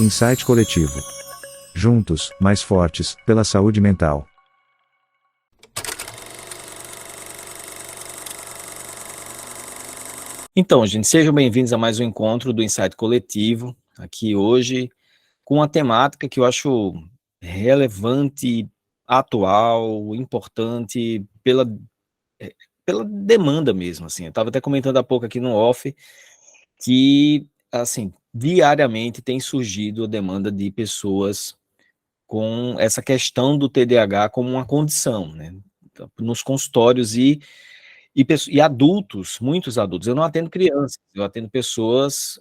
Insight Coletivo. Juntos, mais fortes, pela saúde mental. Então, gente, sejam bem-vindos a mais um encontro do Insight Coletivo, aqui hoje, com uma temática que eu acho relevante, atual, importante, pela demanda mesmo, assim. Eu estava até comentando há pouco aqui no off, que, assim, diariamente tem surgido a demanda de pessoas com essa questão do TDAH como uma condição, né? Nos consultórios e adultos, muitos adultos. Eu não atendo crianças, eu atendo pessoas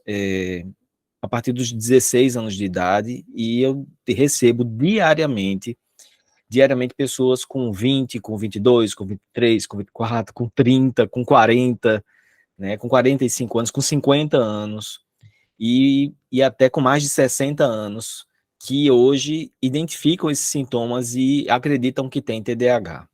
a partir dos 16 anos de idade e eu recebo diariamente pessoas com 20, com 22, com 23, com 24, com 30, com 40, né, com 45 anos, com 50 anos e até com mais de 60 anos, que hoje identificam esses sintomas e acreditam que tem TDAH.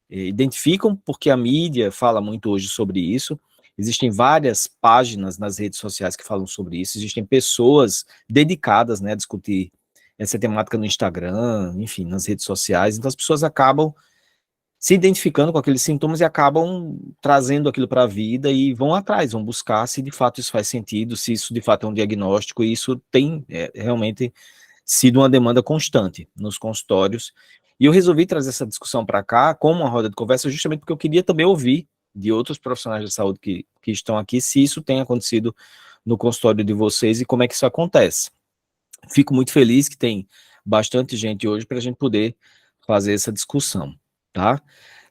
Identificam porque a mídia fala muito hoje sobre isso, existem várias páginas nas redes sociais que falam sobre isso, existem pessoas dedicadas, né, a discutir essa temática no Instagram, enfim, nas redes sociais, então as pessoas acabam se identificando com aqueles sintomas e acabam trazendo aquilo para a vida e vão atrás, vão buscar se de fato isso faz sentido, se isso de fato é um diagnóstico, e isso tem realmente sido uma demanda constante nos consultórios. E eu resolvi trazer essa discussão para cá, como uma roda de conversa, justamente porque eu queria também ouvir de outros profissionais de saúde que estão aqui, se isso tem acontecido no consultório de vocês e como é que isso acontece. Fico muito feliz que tem bastante gente hoje para a gente poder fazer essa discussão, tá?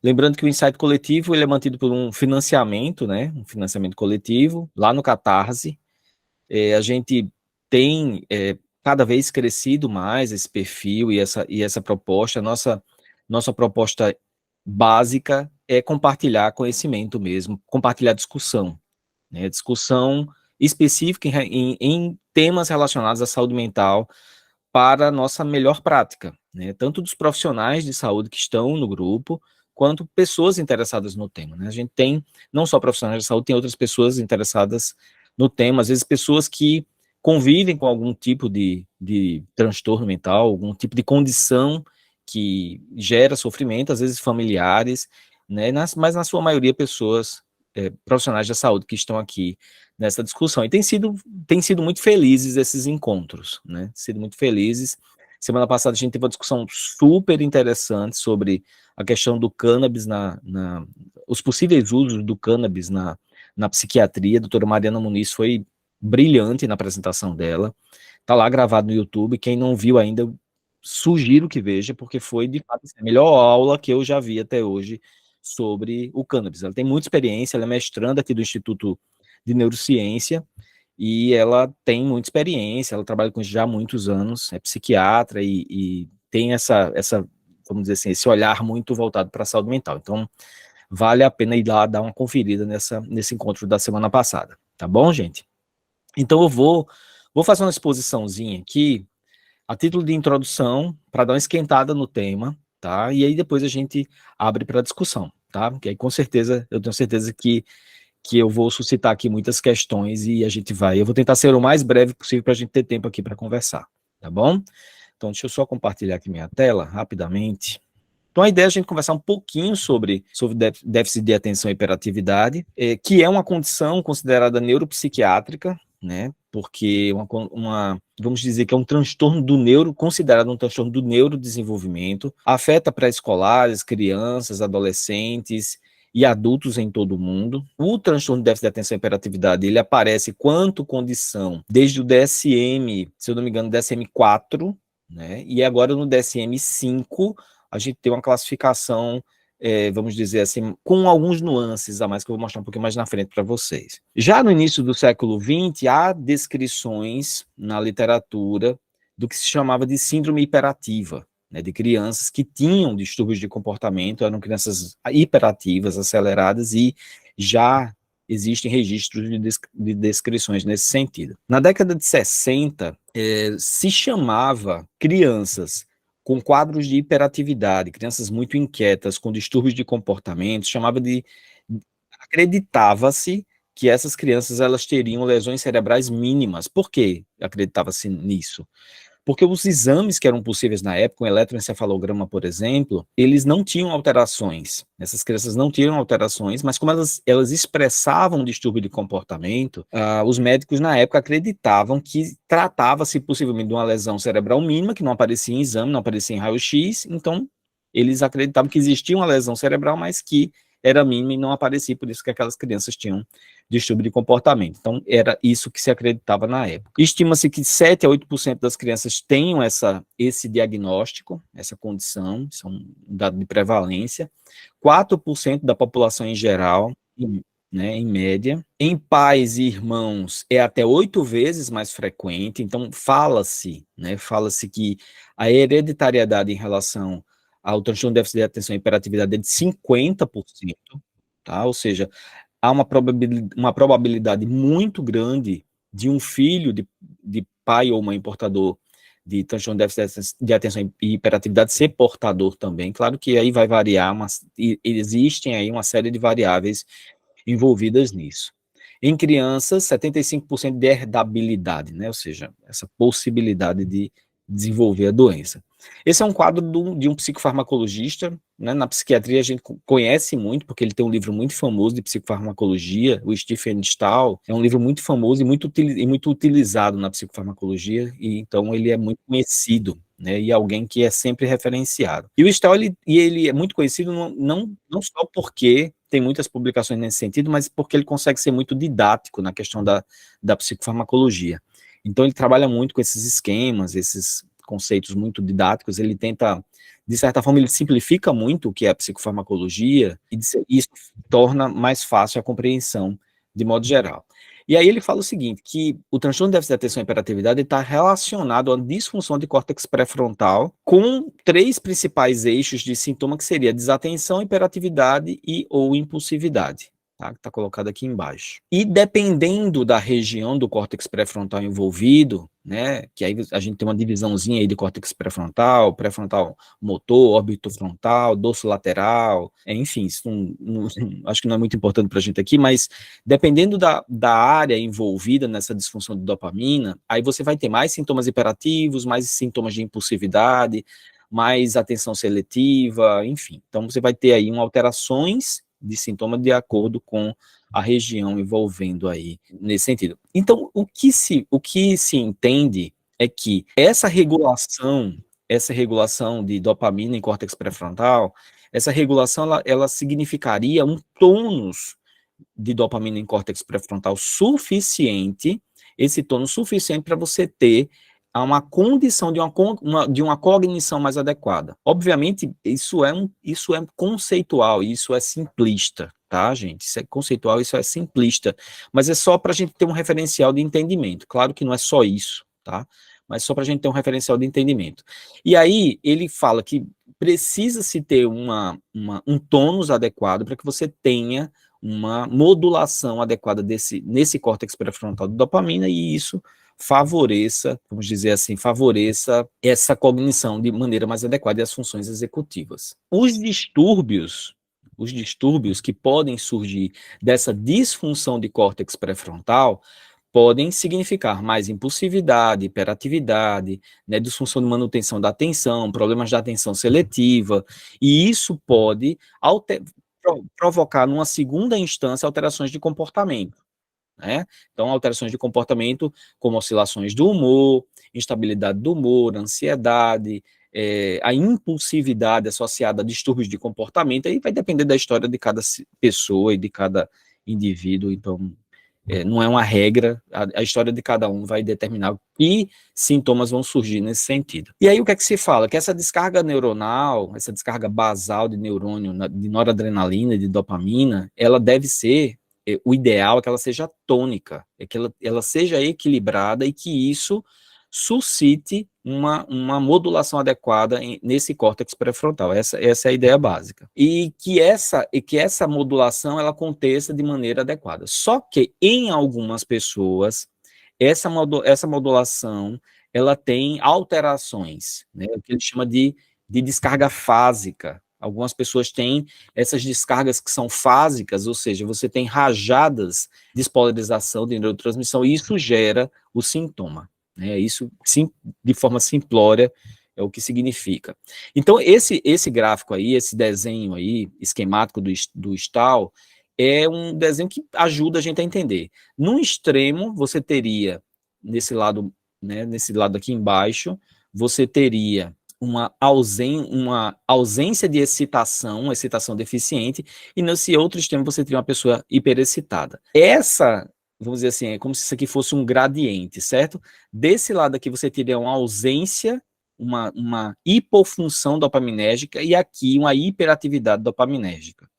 Lembrando que o Insight Coletivo ele é mantido por um financiamento, né? Um financiamento coletivo, lá no Catarse. A gente tem cada vez crescido mais esse perfil e essa proposta. Nossa proposta básica é compartilhar conhecimento mesmo, compartilhar discussão, né? Discussão específica em temas relacionados à saúde mental para a nossa melhor prática, né? Tanto dos profissionais de saúde que estão no grupo, quanto pessoas interessadas no tema, né? A gente tem não só profissionais de saúde, tem outras pessoas interessadas no tema, às vezes pessoas que convivem com algum tipo de transtorno mental, algum tipo de condição que gera sofrimento, às vezes familiares, né? Mas na sua maioria pessoas profissionais da saúde que estão aqui nessa discussão. E tem sido muito felizes esses encontros, né? Sido muito felizes. Semana passada a gente teve uma discussão super interessante sobre a questão do cannabis, os possíveis usos do cannabis na psiquiatria. A doutora Mariana Muniz foi brilhante na apresentação dela. Está lá gravado no YouTube. Quem não viu ainda, sugiro que veja, porque foi, de fato, a melhor aula que eu já vi até hoje sobre o cannabis. Ela tem muita experiência, ela é mestranda aqui do Instituto de Neurociência, e ela tem muita experiência, ela trabalha com isso já há muitos anos, é psiquiatra e tem vamos dizer assim, esse olhar muito voltado para a saúde mental. Então, vale a pena ir lá dar uma conferida nesse encontro da semana passada, tá bom, gente? Então, eu vou fazer uma exposiçãozinha aqui, a título de introdução, para dar uma esquentada no tema, tá? E aí depois a gente abre para discussão, tá? Porque aí com certeza, eu tenho certeza que eu vou suscitar aqui muitas questões e eu vou tentar ser o mais breve possível para a gente ter tempo aqui para conversar, tá bom? Então, deixa eu só compartilhar aqui minha tela, rapidamente. Então, a ideia é a gente conversar um pouquinho sobre déficit de atenção e hiperatividade, que é uma condição considerada neuropsiquiátrica, né? Porque vamos dizer que é um transtorno considerado um transtorno do neurodesenvolvimento, afeta pré-escolares, crianças, adolescentes e adultos em todo o mundo. O transtorno de déficit de atenção e hiperatividade, ele aparece quanto condição desde o DSM, se eu não me engano, DSM-4, né? E agora no DSM-5, a gente tem uma classificação, vamos dizer assim, com alguns nuances a mais, que eu vou mostrar um pouquinho mais na frente para vocês. Já no início do século XX, há descrições na literatura do que se chamava de síndrome hiperativa, né, de crianças que tinham distúrbios de comportamento, eram crianças hiperativas, aceleradas, e já existem registros de descrições nesse sentido. Na década de 60, se chamava crianças com quadros de hiperatividade, crianças muito inquietas, com distúrbios de comportamento, acreditava-se que essas crianças elas teriam lesões cerebrais mínimas. Por que acreditava-se nisso? Porque os exames que eram possíveis na época, o eletroencefalograma, por exemplo, eles não tinham alterações. Essas crianças não tinham alterações, mas como elas expressavam um distúrbio de comportamento, os médicos na época acreditavam que tratava-se possivelmente de uma lesão cerebral mínima, que não aparecia em exame, não aparecia em raio-x, então eles acreditavam que existia uma lesão cerebral, mas que era mínima e não aparecia, por isso que aquelas crianças tinham distúrbio de comportamento. Então, era isso que se acreditava na época. Estima-se que 7 a 8% das crianças tenham esse diagnóstico, essa condição, isso é um dado de prevalência. 4% da população em geral, né, em média. Em pais e irmãos é até 8 vezes mais frequente, então fala-se que a hereditariedade em relação ao transtorno de déficit de atenção e hiperatividade é de 50%, tá? Ou seja, há uma probabilidade muito grande de um filho de pai ou mãe portador de transtorno de déficit de atenção e hiperatividade ser portador também. Claro que aí vai variar, mas existem aí uma série de variáveis envolvidas nisso. Em crianças, 75% de herdabilidade, né? Ou seja, essa possibilidade de desenvolver a doença. Esse é um quadro de um psicofarmacologista, né? Na psiquiatria a gente conhece muito, porque ele tem um livro muito famoso de psicofarmacologia, o Stephen Stahl, é um livro muito famoso e muito utilizado na psicofarmacologia, e então ele é muito conhecido, né? E alguém que é sempre referenciado. E o Stahl, ele é muito conhecido não só porque tem muitas publicações nesse sentido, mas porque ele consegue ser muito didático na questão da psicofarmacologia. Então ele trabalha muito com esses esquemas, esses conceitos muito didáticos, ele tenta, de certa forma, ele simplifica muito o que é a psicofarmacologia, e isso torna mais fácil a compreensão, de modo geral. E aí ele fala o seguinte, que o transtorno de déficit de atenção e hiperatividade está relacionado à disfunção de córtex pré-frontal com 3 principais eixos de sintoma, que seria desatenção, hiperatividade e ou impulsividade. Tá, que está colocado aqui embaixo. E dependendo da região do córtex pré-frontal envolvido, né, que aí a gente tem uma divisãozinha aí de córtex pré-frontal motor, orbitofrontal, dorso lateral, enfim, isso acho que não é muito importante para a gente aqui, mas dependendo da área envolvida nessa disfunção de dopamina, aí você vai ter mais sintomas hiperativos, mais sintomas de impulsividade, mais atenção seletiva, enfim. Então você vai ter aí alterações de sintoma de acordo com a região envolvendo aí nesse sentido. Então, o que se entende é que essa regulação de dopamina em córtex pré-frontal, essa regulação, ela significaria um tônus de dopamina em córtex pré-frontal suficiente, esse tônus suficiente para você ter uma condição de uma cognição mais adequada. Obviamente, isso é conceitual, isso é simplista, tá, gente? Isso é conceitual, isso é simplista, mas é só para a gente ter um referencial de entendimento. Claro que não é só isso, tá? Mas só para a gente ter um referencial de entendimento. E aí, ele fala que precisa-se ter um tônus adequado para que você tenha uma modulação adequada nesse córtex pré-frontal de dopamina, e isso favoreça, vamos dizer assim, favoreça essa cognição de maneira mais adequada e as funções executivas. Os distúrbios que podem surgir dessa disfunção de córtex pré-frontal podem significar mais impulsividade, hiperatividade, né, disfunção de manutenção da atenção, problemas da atenção seletiva, e isso pode provocar, numa segunda instância, alterações de comportamento. Né? Então, alterações de comportamento como oscilações do humor, instabilidade do humor, ansiedade, a impulsividade associada a distúrbios de comportamento, aí vai depender da história de cada pessoa e de cada indivíduo, então não é uma regra, a história de cada um vai determinar que sintomas vão surgir nesse sentido. E aí o que é que se fala? Que essa descarga neuronal, essa descarga basal de neurônio, de noradrenalina, de dopamina, ela deve ser, o ideal é que ela seja tônica, é que ela seja equilibrada e que isso suscite uma modulação adequada nesse córtex pré-frontal. Essa é a ideia básica. E que essa modulação ela aconteça de maneira adequada. Só que em algumas pessoas, essa modulação ela tem alterações, né, o que ele chama de descarga fásica. Algumas pessoas têm essas descargas que são fásicas, ou seja, você tem rajadas de despolarização de neurotransmissão, e isso gera o sintoma, né? Isso, sim, de forma simplória, é o que significa. Então, esse gráfico aí, esse desenho aí, esquemático do Stahl, é um desenho que ajuda a gente a entender. Num extremo, você teria, nesse lado, né, nesse lado aqui embaixo, você teria uma ausência de excitação, uma excitação deficiente, e nesse outro extremo você teria uma pessoa hiperexcitada. Vamos dizer assim, é como se isso aqui fosse um gradiente, certo? Desse lado aqui você teria uma ausência, uma hipofunção dopaminérgica, e aqui uma hiperatividade dopaminérgica.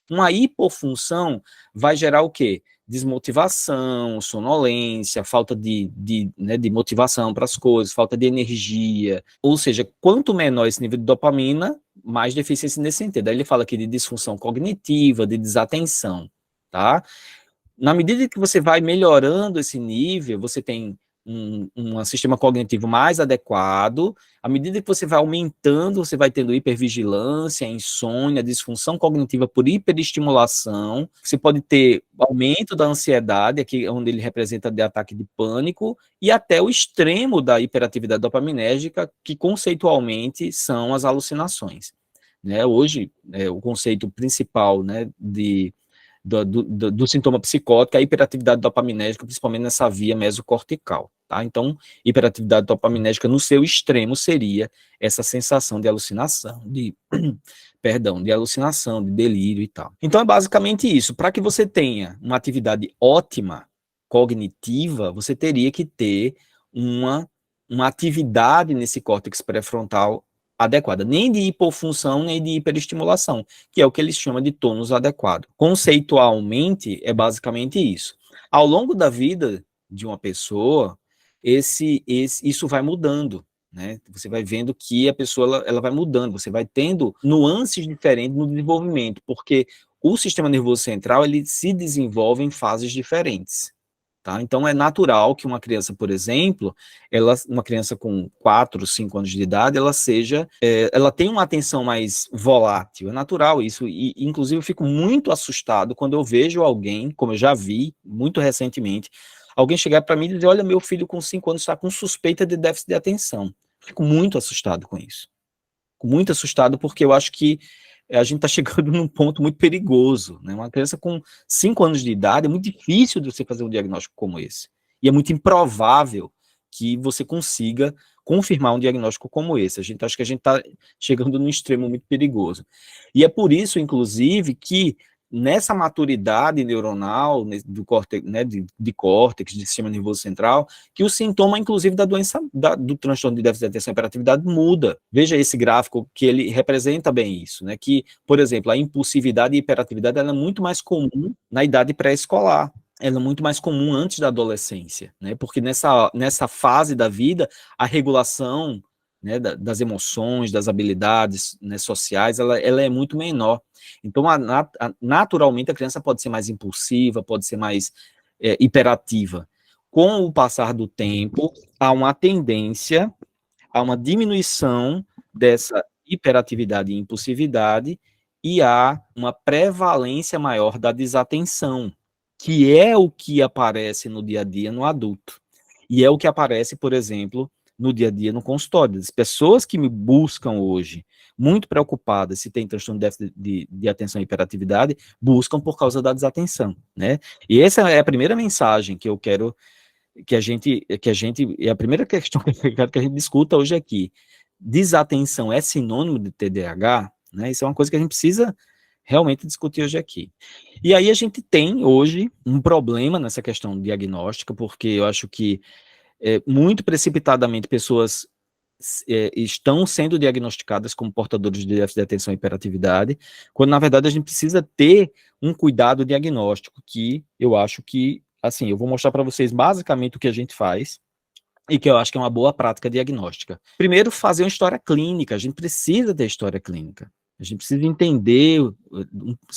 Uma hipofunção vai gerar o quê? Desmotivação, sonolência, falta né, de motivação para as coisas, falta de energia. Ou seja, quanto menor esse nível de dopamina, mais deficiência nesse sentido. Aí ele fala aqui de disfunção cognitiva, de desatenção, tá? Na medida que você vai melhorando esse nível, você tem um sistema cognitivo mais adequado. À medida que você vai aumentando, você vai tendo hipervigilância, insônia, disfunção cognitiva por hiperestimulação. Você pode ter aumento da ansiedade, aqui onde ele representa de ataque de pânico, e até o extremo da hiperatividade dopaminérgica, que conceitualmente são as alucinações. Né? Hoje, o conceito principal, né, do sintoma psicótico, a hiperatividade dopaminérgica, principalmente nessa via mesocortical, tá? Então, hiperatividade dopaminérgica no seu extremo seria essa sensação de alucinação, de alucinação, de delírio e tal. Então, é basicamente isso. Para que você tenha uma atividade ótima, cognitiva, você teria que ter uma atividade nesse córtex pré-frontal adequada, nem de hipofunção, nem de hiperestimulação, que é o que eles chamam de tônus adequado. Conceitualmente, é basicamente isso. Ao longo da vida de uma pessoa, isso vai mudando, né? Você vai vendo que a pessoa ela vai mudando, você vai tendo nuances diferentes no desenvolvimento, porque o sistema nervoso central ele se desenvolve em fases diferentes. Tá? Então, é natural que uma criança, por exemplo, uma criança com 4, 5 anos de idade, ela tenha uma atenção mais volátil. É natural isso. E, inclusive, eu fico muito assustado quando eu vejo alguém, como eu já vi muito recentemente, alguém chegar para mim e dizer: olha, meu filho com 5 anos está com suspeita de déficit de atenção. Fico muito assustado com isso. Fico muito assustado porque eu acho que a gente está chegando num ponto muito perigoso, né? Uma criança com 5 anos de idade, é muito difícil de você fazer um diagnóstico como esse. E é muito improvável que você consiga confirmar um diagnóstico como esse. Acho que a gente está chegando num extremo muito perigoso. E é por isso, inclusive, que nessa maturidade neuronal do córtex, né, de córtex, de sistema nervoso central, que o sintoma, inclusive, da doença, do transtorno de déficit de atenção e hiperatividade muda. Veja esse gráfico que ele representa bem isso, né, que, por exemplo, a impulsividade e hiperatividade ela é muito mais comum na idade pré-escolar. Ela é muito mais comum antes da adolescência, né, porque nessa fase da vida, a regulação, né, das emoções, das habilidades, né, sociais, ela é muito menor. Então, naturalmente, a criança pode ser mais impulsiva, pode ser mais hiperativa. Com o passar do tempo, há uma tendência a uma diminuição dessa hiperatividade e impulsividade e há uma prevalência maior da desatenção, que é o que aparece no dia a dia no adulto. E é o que aparece, por exemplo, no dia a dia no consultório. As pessoas que me buscam hoje, muito preocupadas se tem transtorno de déficit de atenção e hiperatividade, buscam por causa da desatenção, né? E essa é a primeira mensagem que eu quero que a gente, é a primeira questão que eu quero que a gente discuta hoje aqui. Desatenção é sinônimo de TDAH, né? Isso é uma coisa que a gente precisa realmente discutir hoje aqui. E aí a gente tem hoje um problema nessa questão diagnóstica, porque eu acho que muito precipitadamente pessoas estão sendo diagnosticadas como portadores de déficit de atenção e hiperatividade, quando na verdade a gente precisa ter um cuidado diagnóstico, que eu acho que, assim, eu vou mostrar para vocês basicamente o que a gente faz, e que eu acho que é uma boa prática diagnóstica. Primeiro, fazer uma história clínica, a gente precisa ter história clínica, a gente precisa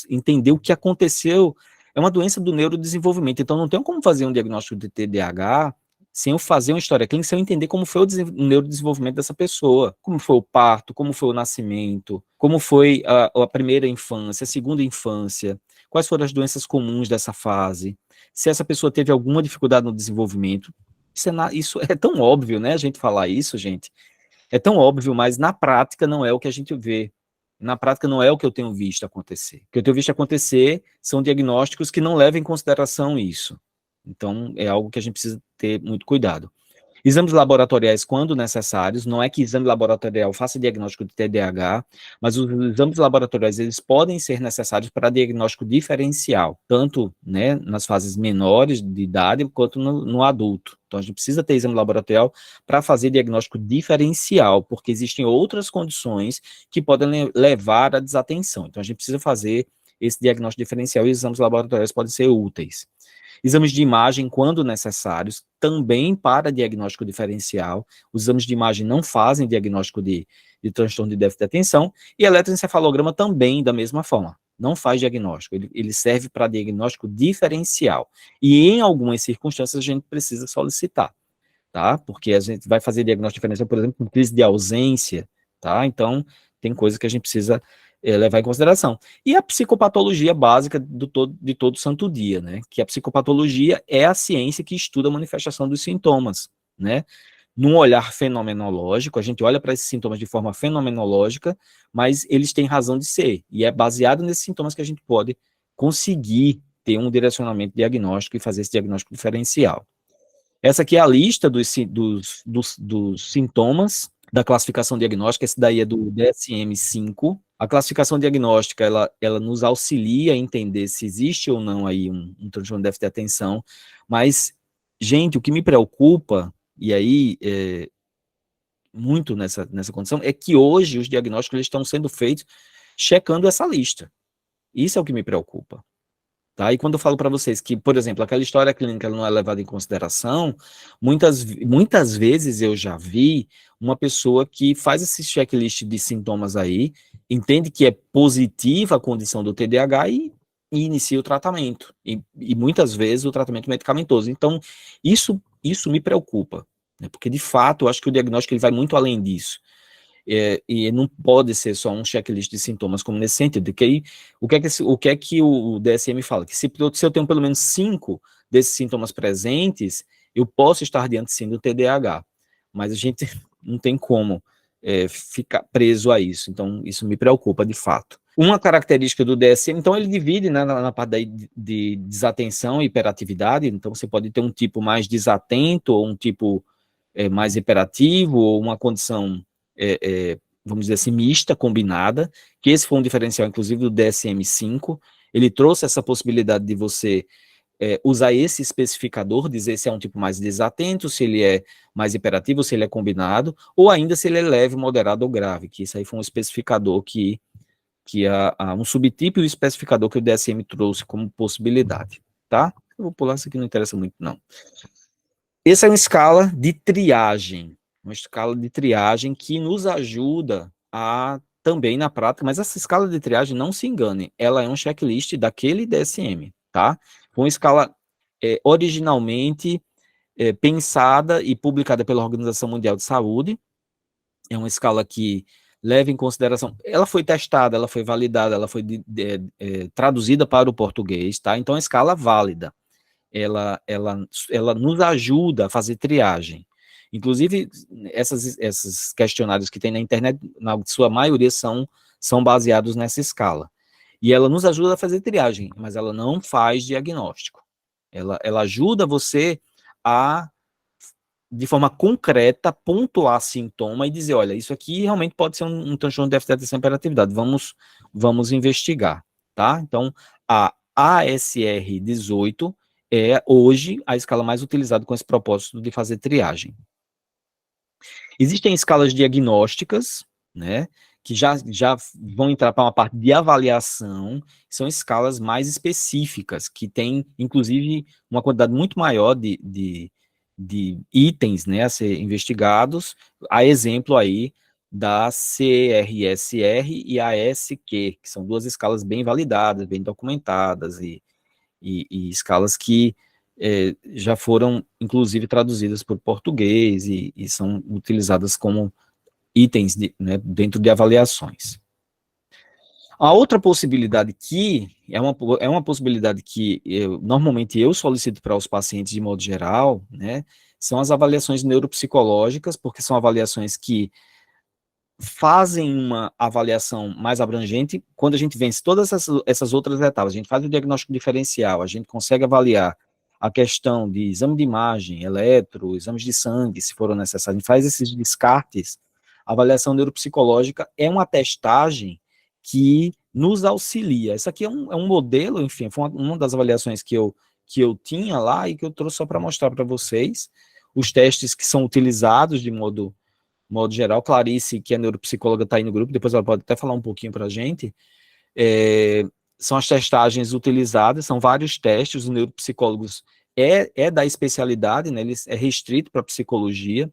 entender o que aconteceu. É uma doença do neurodesenvolvimento, então não tem como fazer um diagnóstico de TDAH sem eu fazer uma história clínica, sem eu entender como foi o neurodesenvolvimento dessa pessoa, como foi o parto, como foi o nascimento, como foi a primeira infância, a segunda infância, quais foram as doenças comuns dessa fase, se essa pessoa teve alguma dificuldade no desenvolvimento. Isso é tão óbvio, né, a gente falar isso, gente, é tão óbvio, mas na prática não é o que a gente vê. Na prática não é o que eu tenho visto acontecer. O que eu tenho visto acontecer são diagnósticos que não levam em consideração isso. Então, é algo que a gente precisa ter muito cuidado. Exames laboratoriais, quando necessários, não é que exame laboratorial faça diagnóstico de TDAH, mas os exames laboratoriais, eles podem ser necessários para diagnóstico diferencial, tanto, né, nas fases menores de idade, quanto no adulto. Então, a gente precisa ter exame laboratorial para fazer diagnóstico diferencial, porque existem outras condições que podem levar à desatenção. Então, a gente precisa fazer esse diagnóstico diferencial e os exames laboratoriais podem ser úteis. Exames de imagem, quando necessários, também para diagnóstico diferencial. Os exames de imagem não fazem diagnóstico de transtorno de déficit de atenção. E eletroencefalograma também, da mesma forma. Não faz diagnóstico, ele serve para diagnóstico diferencial. E em algumas circunstâncias a gente precisa solicitar, tá? Porque a gente vai fazer diagnóstico diferencial, por exemplo, com crise de ausência, tá? Então, tem coisa que a gente precisa levar em consideração. E a psicopatologia básica de todo santo dia, né? Que a psicopatologia é a ciência que estuda a manifestação dos sintomas, né? Num olhar fenomenológico, a gente olha para esses sintomas de forma fenomenológica, mas eles têm razão de ser, e é baseado nesses sintomas que a gente pode conseguir ter um direcionamento diagnóstico e fazer esse diagnóstico diferencial. Essa aqui é a lista dos sintomas da classificação diagnóstica, esse daí é do DSM-5. A classificação diagnóstica, ela nos auxilia a entender se existe ou não aí um transtorno de déficit de atenção, mas, gente, o que me preocupa, e aí, muito nessa condição, é que hoje os diagnósticos eles estão sendo feitos checando essa lista. Isso é o que me preocupa. Tá? E quando eu falo para vocês que, por exemplo, aquela história clínica ela não é levada em consideração, muitas vezes eu já vi uma pessoa que faz esse checklist de sintomas aí, entende que é positiva a condição do TDAH e inicia o tratamento. E muitas vezes o tratamento medicamentoso. Então, isso me preocupa, né? Porque, de fato, eu acho que o diagnóstico ele vai muito além disso. E não pode ser só um checklist de sintomas, como nesse sentido, que aí, o que é que o DSM fala? Que se eu tenho pelo menos 5 desses sintomas presentes, eu posso estar diante sim do TDAH, mas a gente não tem como ficar preso a isso, então isso me preocupa de fato. Uma característica do DSM, então ele divide, né, na parte de desatenção e hiperatividade, então você pode ter um tipo mais desatento, ou um tipo mais hiperativo, ou uma condição vamos dizer assim, mista, combinada, que esse foi um diferencial, inclusive, do DSM-5, ele trouxe essa possibilidade de você usar esse especificador, dizer se é um tipo mais desatento, se ele é mais hiperativo, se ele é combinado, ou ainda se ele é leve, moderado ou grave, que isso aí foi um especificador um subtipo e um especificador que o DSM trouxe como possibilidade, tá? Eu vou pular, isso aqui não interessa muito, não. Essa é uma escala de triagem, que nos ajuda a também na prática, mas essa escala de triagem, não se engane, ela é um checklist daquele DSM, tá? Foi uma escala originalmente pensada e publicada pela Organização Mundial de Saúde, é uma escala que leva em consideração, ela foi testada, ela foi validada, ela foi traduzida para o português, tá? Então, é uma escala válida. Ela nos ajuda a fazer triagem. Inclusive, esses questionários que tem na internet, na sua maioria, são baseados nessa escala. E ela nos ajuda a fazer triagem, mas ela não faz diagnóstico. Ela ajuda você a, de forma concreta, pontuar sintoma e dizer, olha, isso aqui realmente pode ser um transtorno de déficit de atenção e hiperatividade, vamos investigar, tá? Então, a ASR 18 é hoje a escala mais utilizada com esse propósito de fazer triagem. Existem escalas diagnósticas, né, que já vão entrar para uma parte de avaliação, são escalas mais específicas, que têm, inclusive, uma quantidade muito maior de itens, né, a ser investigados, a exemplo aí da CRSR e a ESQ, que são duas escalas bem validadas, bem documentadas, e escalas que já foram, inclusive, traduzidas para o português e são utilizadas como itens né, dentro de avaliações. A outra possibilidade que é uma possibilidade que normalmente eu solicito para os pacientes de modo geral, né, são as avaliações neuropsicológicas, porque são avaliações que fazem uma avaliação mais abrangente quando a gente vence todas essas outras etapas. A gente faz o diagnóstico diferencial, a gente consegue avaliar a questão de exame de imagem, eletro, exames de sangue, se for necessário, a gente faz esses descartes. A avaliação neuropsicológica é uma testagem que nos auxilia. Isso aqui é um modelo, enfim, foi uma das avaliações que eu tinha lá e que eu trouxe só para mostrar para vocês os testes que são utilizados de modo geral. Clarice, que é neuropsicóloga, está aí no grupo, depois ela pode até falar um pouquinho para a gente. São as testagens utilizadas, são vários testes, os neuropsicólogos é da especialidade, né, eles é restrito para psicologia,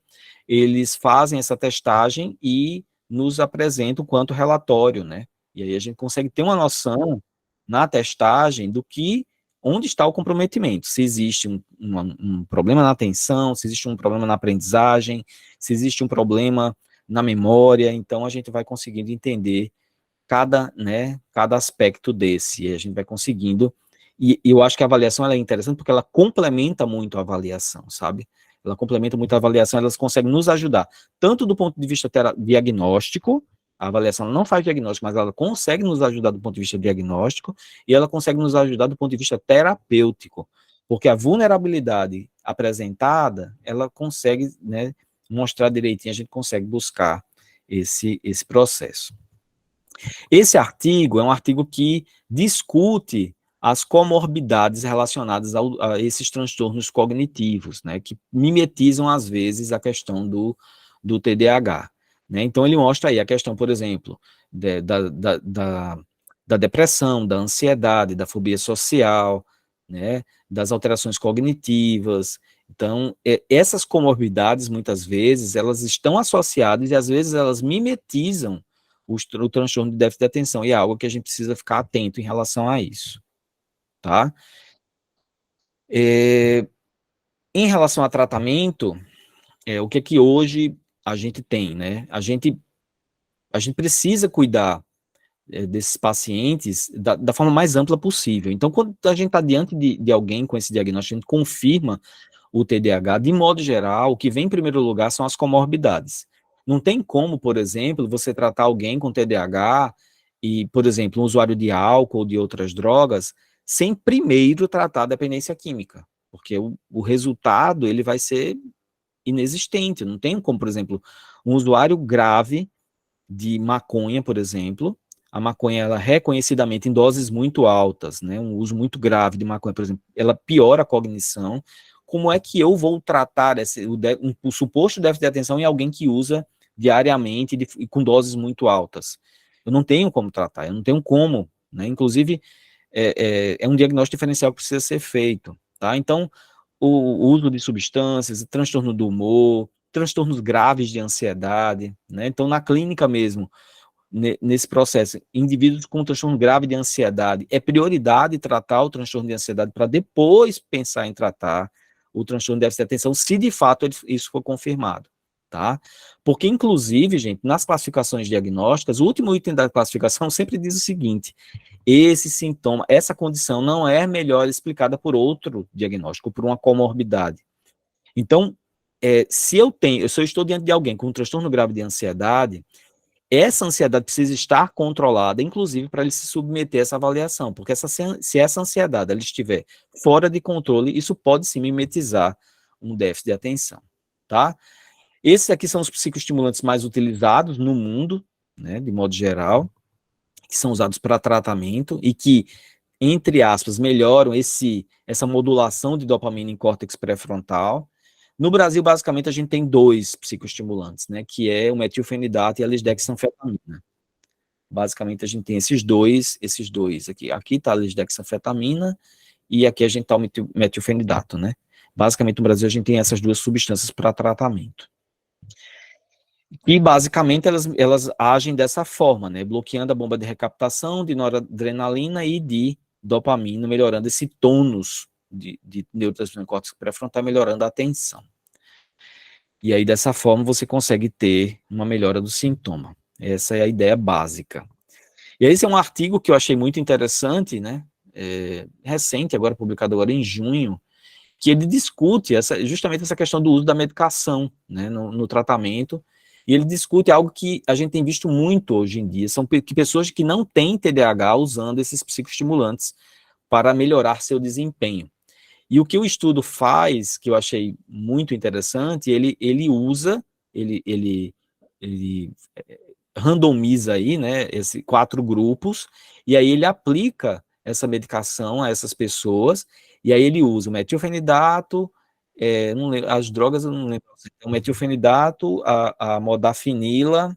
eles fazem essa testagem e nos apresentam quanto relatório, né, e aí a gente consegue ter uma noção na testagem do que, onde está o comprometimento, se existe um problema na atenção, se existe um problema na aprendizagem, se existe um problema na memória, então a gente vai conseguindo entender cada aspecto desse, e a gente vai conseguindo, e eu acho que a avaliação ela é interessante porque ela complementa muito a avaliação, sabe? Ela complementa muito a avaliação, elas conseguem nos ajudar, tanto do ponto de vista diagnóstico, a avaliação não faz diagnóstico, mas ela consegue nos ajudar do ponto de vista diagnóstico, e ela consegue nos ajudar do ponto de vista terapêutico, porque a vulnerabilidade apresentada, ela consegue, né, mostrar direitinho, a gente consegue buscar esse processo. Esse artigo é um artigo que discute as comorbidades relacionadas a esses transtornos cognitivos, né, que mimetizam, às vezes, a questão do TDAH. Né? Então, ele mostra aí a questão, por exemplo, da depressão, da ansiedade, da fobia social, né, das alterações cognitivas. Então, essas comorbidades, muitas vezes, elas estão associadas e, às vezes, elas mimetizam o transtorno de déficit de atenção, e é algo que a gente precisa ficar atento em relação a isso, tá? Em relação a tratamento, o que hoje a gente tem, né? A gente precisa cuidar desses pacientes da forma mais ampla possível. Então, quando a gente está diante de alguém com esse diagnóstico, a gente confirma o TDAH, de modo geral, o que vem em primeiro lugar são as comorbidades. Não tem como, por exemplo, você tratar alguém com TDAH e, por exemplo, um usuário de álcool ou de outras drogas, sem primeiro tratar a dependência química, porque o resultado ele vai ser inexistente. Não tem como, por exemplo, um usuário grave de maconha, por exemplo, a maconha, ela reconhecidamente em doses muito altas, né, um uso muito grave de maconha, por exemplo, ela piora a cognição. Como é que eu vou tratar um suposto déficit de atenção em alguém que usa diariamente e com doses muito altas? Eu não tenho como tratar, eu não tenho como, né? Inclusive, é um diagnóstico diferencial que precisa ser feito, tá? Então, o uso de substâncias, transtorno do humor, transtornos graves de ansiedade, né? Então, na clínica mesmo, nesse processo, indivíduos com transtorno grave de ansiedade, é prioridade tratar o transtorno de ansiedade para depois pensar em tratar o transtorno de déficit de atenção, se de fato isso for confirmado, tá? Porque, inclusive, gente, nas classificações diagnósticas, o último item da classificação sempre diz o seguinte: esse sintoma, essa condição não é melhor explicada por outro diagnóstico, por uma comorbidade. Então, se eu estou diante de alguém com um transtorno grave de ansiedade, essa ansiedade precisa estar controlada, inclusive para ele se submeter a essa avaliação, porque se essa ansiedade ela estiver fora de controle, isso pode sim mimetizar um déficit de atenção, tá? Esses aqui são os psicoestimulantes mais utilizados no mundo, né, de modo geral, que são usados para tratamento e que, entre aspas, melhoram essa modulação de dopamina em córtex pré-frontal. No Brasil, basicamente, a gente tem 2 psicoestimulantes, né, que é o metilfenidato e a lisdexanfetamina. Basicamente, a gente tem esses dois aqui. Aqui está a lisdexanfetamina e aqui a gente está o metilfenidato, né. Basicamente, no Brasil, a gente tem essas 2 substâncias para tratamento. E, basicamente, elas agem dessa forma, né, bloqueando a bomba de recaptação de noradrenalina e de dopamina, melhorando esse tônus de neurotransmissão córtex pré-frontal, melhorando a atenção. E aí, dessa forma, você consegue ter uma melhora do sintoma. Essa é a ideia básica. E esse é um artigo que eu achei muito interessante, né? Recente, agora publicado agora em junho, que ele discute justamente essa questão do uso da medicação, né, no tratamento, e ele discute algo que a gente tem visto muito hoje em dia, são pessoas que não têm TDAH usando esses psicoestimulantes para melhorar seu desempenho. E o que o estudo faz, que eu achei muito interessante, ele randomiza aí, né, esses 4 grupos, e aí ele aplica essa medicação a essas pessoas, e aí ele usa o metilfenidato, não lembro, as drogas eu não lembro, o metilfenidato, a modafinila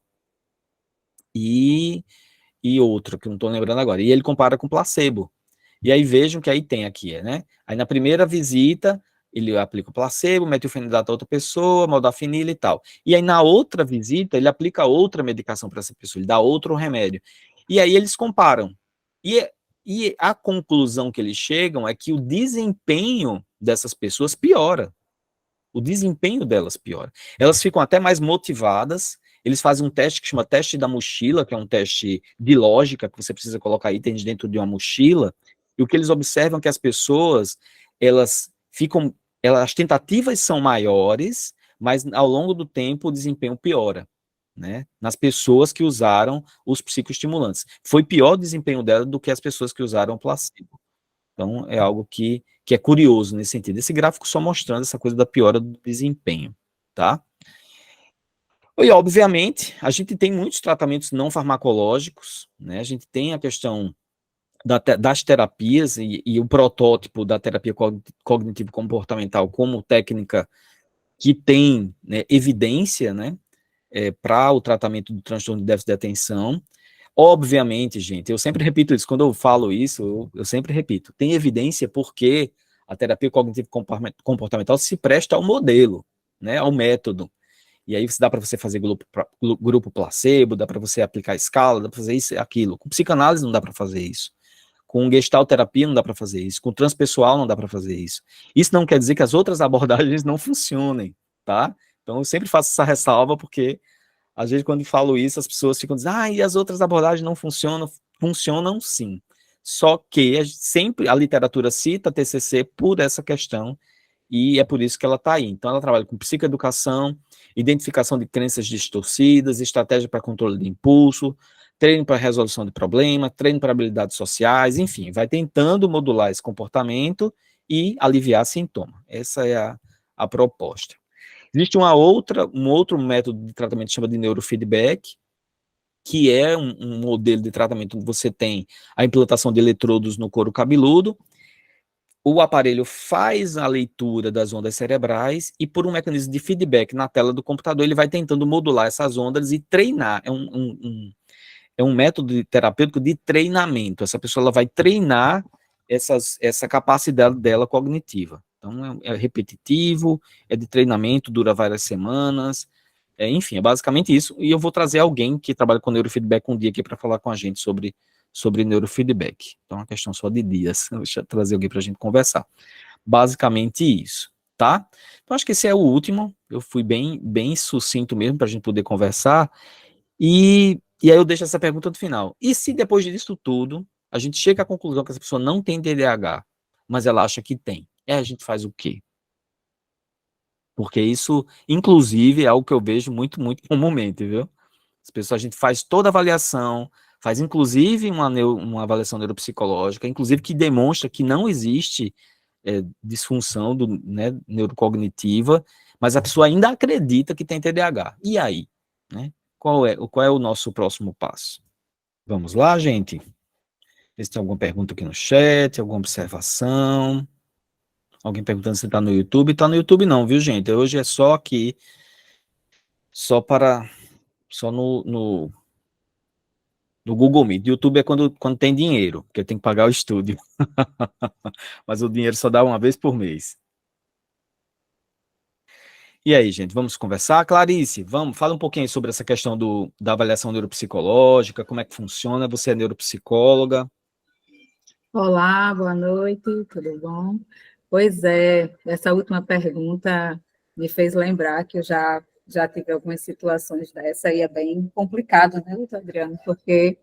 e outra, que eu não estou lembrando agora, e ele compara com placebo. E aí vejam que aí tem aqui, né? Aí na primeira visita, ele aplica o placebo, metilfenidato a outra pessoa, modafinila e tal. E aí na outra visita, ele aplica outra medicação para essa pessoa, ele dá outro remédio. E aí eles comparam. E a conclusão que eles chegam é que o desempenho dessas pessoas piora. O desempenho delas piora. Elas ficam até mais motivadas. Eles fazem um teste que chama teste da mochila, que é um teste de lógica, que você precisa colocar itens dentro de uma mochila. E o que eles observam é que as pessoas, as tentativas são maiores, mas ao longo do tempo o desempenho piora, né? Nas pessoas que usaram os psicoestimulantes. Foi pior o desempenho dela do que as pessoas que usaram o placebo. Então, é algo que é curioso nesse sentido. Esse gráfico só mostrando essa coisa da piora do desempenho, tá? E, obviamente, a gente tem muitos tratamentos não farmacológicos, né? A gente tem a questão das terapias e o protótipo da terapia cognitivo-comportamental como técnica que tem, né, evidência, né, para o tratamento do transtorno de déficit de atenção. Obviamente, gente, eu sempre repito isso, quando eu falo isso, eu sempre repito, tem evidência porque a terapia cognitivo-comportamental se presta ao modelo, né, ao método. E aí dá para você fazer grupo placebo, dá para você aplicar escala, dá para fazer isso e aquilo. Com psicanálise não dá para fazer isso. Com gestalt terapia não dá para fazer isso. Com transpessoal não dá para fazer isso. Isso não quer dizer que as outras abordagens não funcionem, tá? Então eu sempre faço essa ressalva porque às vezes quando eu falo isso as pessoas ficam dizendo, e as outras abordagens não funcionam? Funcionam sim. Só que sempre a literatura cita a TCC por essa questão e é por isso que ela está aí. Então ela trabalha com psicoeducação, identificação de crenças distorcidas, estratégia para controle de impulso, treino para resolução de problema, treino para habilidades sociais, enfim, vai tentando modular esse comportamento e aliviar sintoma. Essa é a proposta. Existe um outro método de tratamento que chama de neurofeedback, que é um modelo de tratamento onde você tem a implantação de eletrodos no couro cabeludo, o aparelho faz a leitura das ondas cerebrais e por um mecanismo de feedback na tela do computador, ele vai tentando modular essas ondas e treinar. É um método terapêutico de treinamento. Essa pessoa ela vai treinar essa capacidade dela cognitiva. Então, é repetitivo, é de treinamento, dura várias semanas, enfim, é basicamente isso. E eu vou trazer alguém que trabalha com neurofeedback um dia aqui para falar com a gente sobre neurofeedback. Então, é uma questão só de dias. Deixa eu trazer alguém para a gente conversar. Basicamente isso, tá? Então, acho que esse é o último. Eu fui bem sucinto mesmo para a gente poder conversar. E aí eu deixo essa pergunta do final. E se depois disso tudo, a gente chega à conclusão que essa pessoa não tem TDAH, mas ela acha que tem? A gente faz o quê? Porque isso, inclusive, é algo que eu vejo muito, muito comumente, viu? As pessoas, a gente faz toda a avaliação, faz inclusive uma avaliação neuropsicológica, inclusive que demonstra que não existe disfunção né, neurocognitiva, mas a pessoa ainda acredita que tem TDAH. E aí? Né? Qual é o nosso próximo passo? Vamos lá, gente? Ver se tem alguma pergunta aqui no chat, alguma observação. Alguém perguntando se está no YouTube. Está no YouTube não, viu, gente? Hoje é só aqui, só no Google Meet. YouTube é quando tem dinheiro, porque tem que pagar o estúdio. Mas o dinheiro só dá uma vez por mês. E aí, gente, vamos conversar? Clarice, fala um pouquinho sobre essa questão da avaliação neuropsicológica, como é que funciona, você é neuropsicóloga. Olá, boa noite, tudo bom? Pois é, essa última pergunta me fez lembrar que eu já tive algumas situações dessa, e é bem complicado, né, doutor Adriano? Porque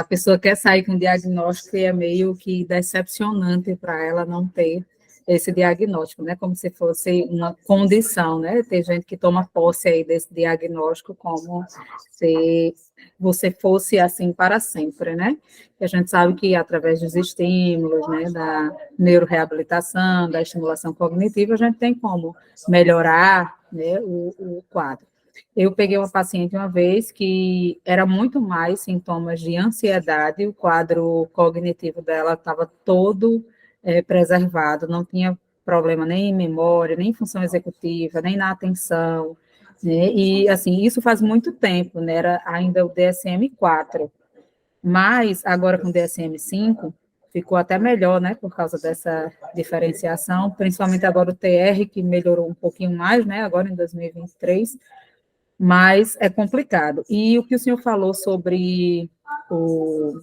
a pessoa quer sair com diagnóstico e é meio que decepcionante para ela não ter esse diagnóstico, né? Como se fosse uma condição, né? Tem gente que toma posse aí desse diagnóstico como se você fosse assim para sempre, né? E a gente sabe que através dos estímulos, né, da neuroreabilitação, da estimulação cognitiva, a gente tem como melhorar, né, o quadro. Eu peguei uma paciente uma vez que era muito mais sintomas de ansiedade, o quadro cognitivo dela estava todo preservado, não tinha problema nem em memória, nem em função executiva, nem na atenção, né? E, assim, isso faz muito tempo, né? Era ainda o DSM-4, mas agora com o DSM-5 ficou até melhor, né? Por causa dessa diferenciação, principalmente agora o TR, que melhorou um pouquinho mais, né? Agora em 2023, mas é complicado. E o que o senhor falou sobre o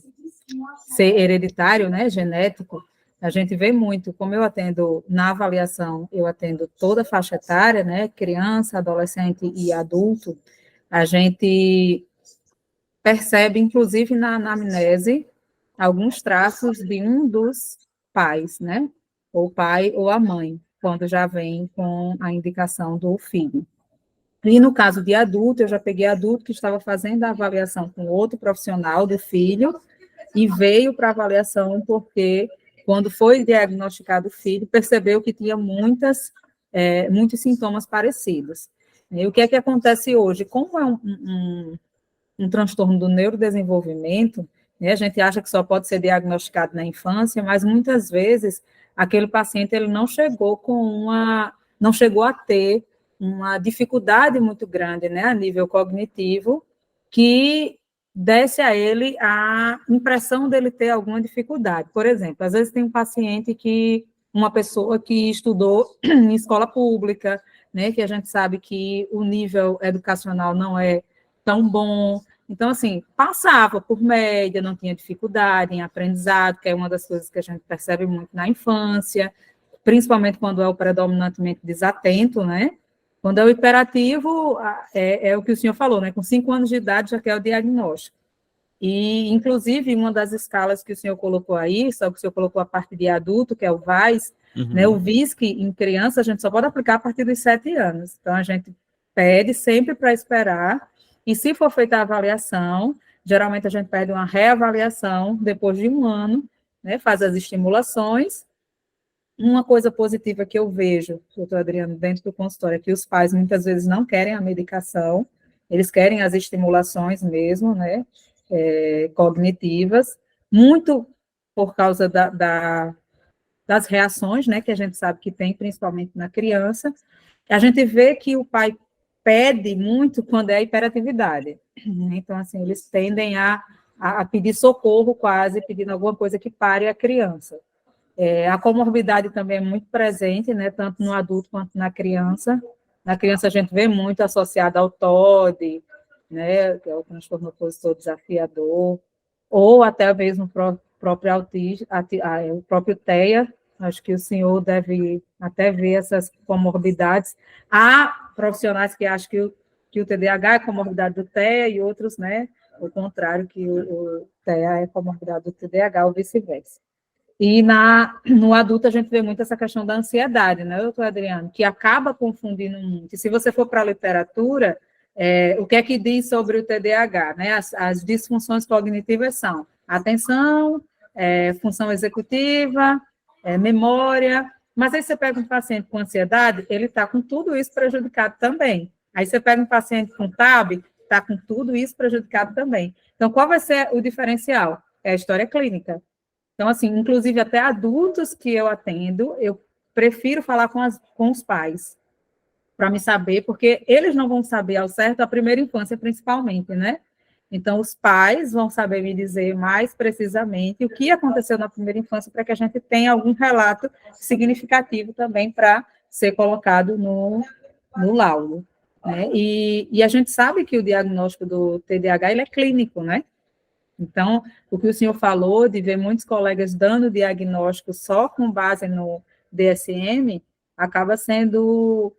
ser hereditário, né, genético, a gente vê muito, como eu atendo na avaliação, eu atendo toda a faixa etária, né, criança, adolescente e adulto, a gente percebe, inclusive na anamnese, alguns traços de um dos pais, né, ou o pai ou a mãe, quando já vem com a indicação do filho. E no caso de adulto, eu já peguei adulto que estava fazendo a avaliação com outro profissional do filho e veio para avaliação porque, quando foi diagnosticado o filho, percebeu que tinha muitos sintomas parecidos. E o que é que acontece hoje? Como é um transtorno do neurodesenvolvimento, né, a gente acha que só pode ser diagnosticado na infância, mas muitas vezes aquele paciente ele não chegou a ter uma dificuldade muito grande, né, a nível cognitivo, que desse a ele a impressão dele ter alguma dificuldade. Por exemplo, às vezes tem um paciente uma pessoa que estudou em escola pública, né, que a gente sabe que o nível educacional não é tão bom. Então, assim, passava por média, não tinha dificuldade em aprendizado, que é uma das coisas que a gente percebe muito na infância, principalmente quando é o predominantemente desatento, né? Quando é o hiperativo, é o que o senhor falou, né? Com 5 anos de idade já quer o diagnóstico. E, inclusive, uma das escalas que o senhor colocou aí, só que o senhor colocou a parte de adulto, que é o VAIS, né? O VISC, em criança, a gente só pode aplicar a partir dos 7 anos. Então, a gente pede sempre para esperar, e se for feita a avaliação, geralmente a gente pede uma reavaliação depois de 1 ano, né? Faz as estimulações. Uma coisa positiva que eu vejo, doutor Adriano, dentro do consultório, é que os pais muitas vezes não querem a medicação, eles querem as estimulações mesmo, né, cognitivas, muito por causa das reações, né, que a gente sabe que tem, principalmente na criança. A gente vê que o pai pede muito quando é hiperatividade. Então, assim, eles tendem a pedir socorro quase, pedindo alguma coisa que pare a criança. A comorbidade também é muito presente, né, tanto no adulto quanto na criança. Na criança a gente vê muito associada ao TOD, né, que é o transtorno opositor desafiador, ou até mesmo o próprio autismo, o próprio TEA. Acho que o senhor deve até ver essas comorbidades. Há profissionais que acham que o TDAH é comorbidade do TEA e outros, né, o contrário, que o TEA é comorbidade do TDAH ou vice-versa. E no adulto a gente vê muito essa questão da ansiedade, né, doutor Adriano, que acaba confundindo muito. E se você for para a literatura, o que é que diz sobre o TDAH? Né? As disfunções cognitivas são atenção, função executiva, memória, mas aí você pega um paciente com ansiedade, ele está com tudo isso prejudicado também. Aí você pega um paciente com TAB, está com tudo isso prejudicado também. Então, qual vai ser o diferencial? É a história clínica. Então, assim, inclusive até adultos que eu atendo, eu prefiro falar com os pais, para me saber, porque eles não vão saber ao certo a primeira infância, principalmente, né? Então, os pais vão saber me dizer mais precisamente o que aconteceu na primeira infância, para que a gente tenha algum relato significativo também para ser colocado no laudo. Né? E a gente sabe que o diagnóstico do TDAH ele é clínico, né? Então, o que o senhor falou de ver muitos colegas dando diagnóstico só com base DSM, acaba sendo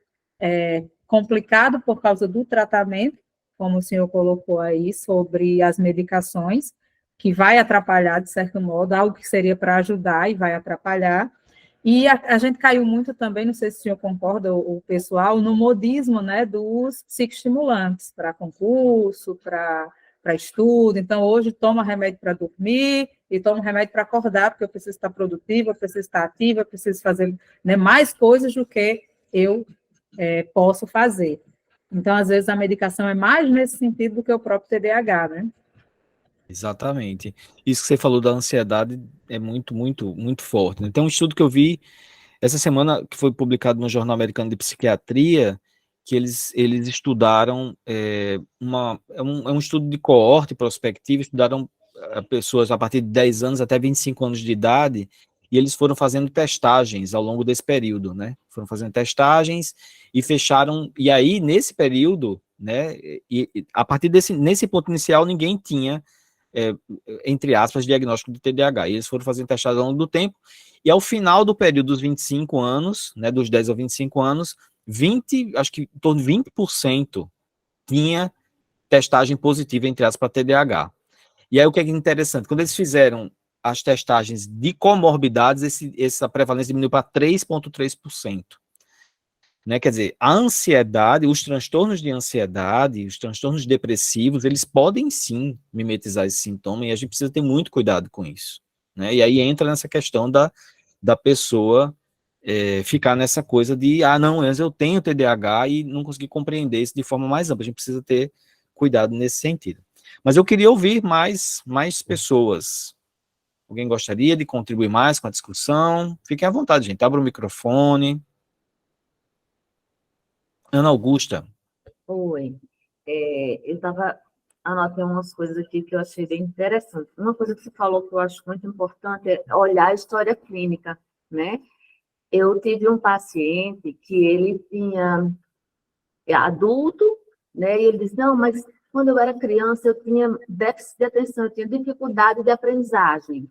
complicado por causa do tratamento, como o senhor colocou aí, sobre as medicações, que vai atrapalhar, de certo modo, algo que seria para ajudar e vai atrapalhar. E a gente caiu muito também, não sei se o senhor concorda, o pessoal, no modismo, né, dos psicoestimulantes, para concurso, para estudo. Então, hoje toma remédio para dormir e toma remédio para acordar, porque eu preciso estar produtiva, eu preciso estar ativa, eu preciso fazer, né, mais coisas do que eu posso fazer. Então, às vezes, a medicação é mais nesse sentido do que o próprio TDAH, né? Exatamente. Isso que você falou da ansiedade é muito, muito, muito forte, né? Tem um estudo que eu vi essa semana, que foi publicado no Jornal Americano de Psiquiatria, que eles estudaram, é um estudo de coorte prospectivo, estudaram pessoas a partir de 10 anos até 25 anos de idade, e eles foram fazendo testagens ao longo desse período, né? Foram fazendo testagens e fecharam, e aí, nesse período, né, e a partir nesse ponto inicial, ninguém tinha, entre aspas, diagnóstico de TDAH. E eles foram fazendo testagens ao longo do tempo, e ao final do período dos 25 anos, né, dos 10 aos 25 anos, acho que em torno de 20% tinha testagem positiva, entre aspas, para TDAH. E aí o que é interessante, quando eles fizeram as testagens de comorbidades, essa prevalência diminuiu para 3,3%. Né? Quer dizer, a ansiedade, os transtornos de ansiedade, os transtornos depressivos, eles podem sim mimetizar esse sintoma, e a gente precisa ter muito cuidado com isso. Né? E aí entra nessa questão da pessoa ficar nessa coisa de, não, mas eu tenho TDAH e não consegui compreender isso de forma mais ampla. A gente precisa ter cuidado nesse sentido. Mas eu queria ouvir mais pessoas. Alguém gostaria de contribuir mais com a discussão? Fiquem à vontade, gente. Abra o microfone. Ana Augusta. Oi. Eu estava anotando umas coisas aqui que eu achei bem interessante. Uma coisa que você falou que eu acho muito importante é olhar a história clínica, né? Eu tive um paciente que ele é adulto, né? E ele disse, não, mas quando eu era criança eu tinha déficit de atenção, eu tinha dificuldade de aprendizagem.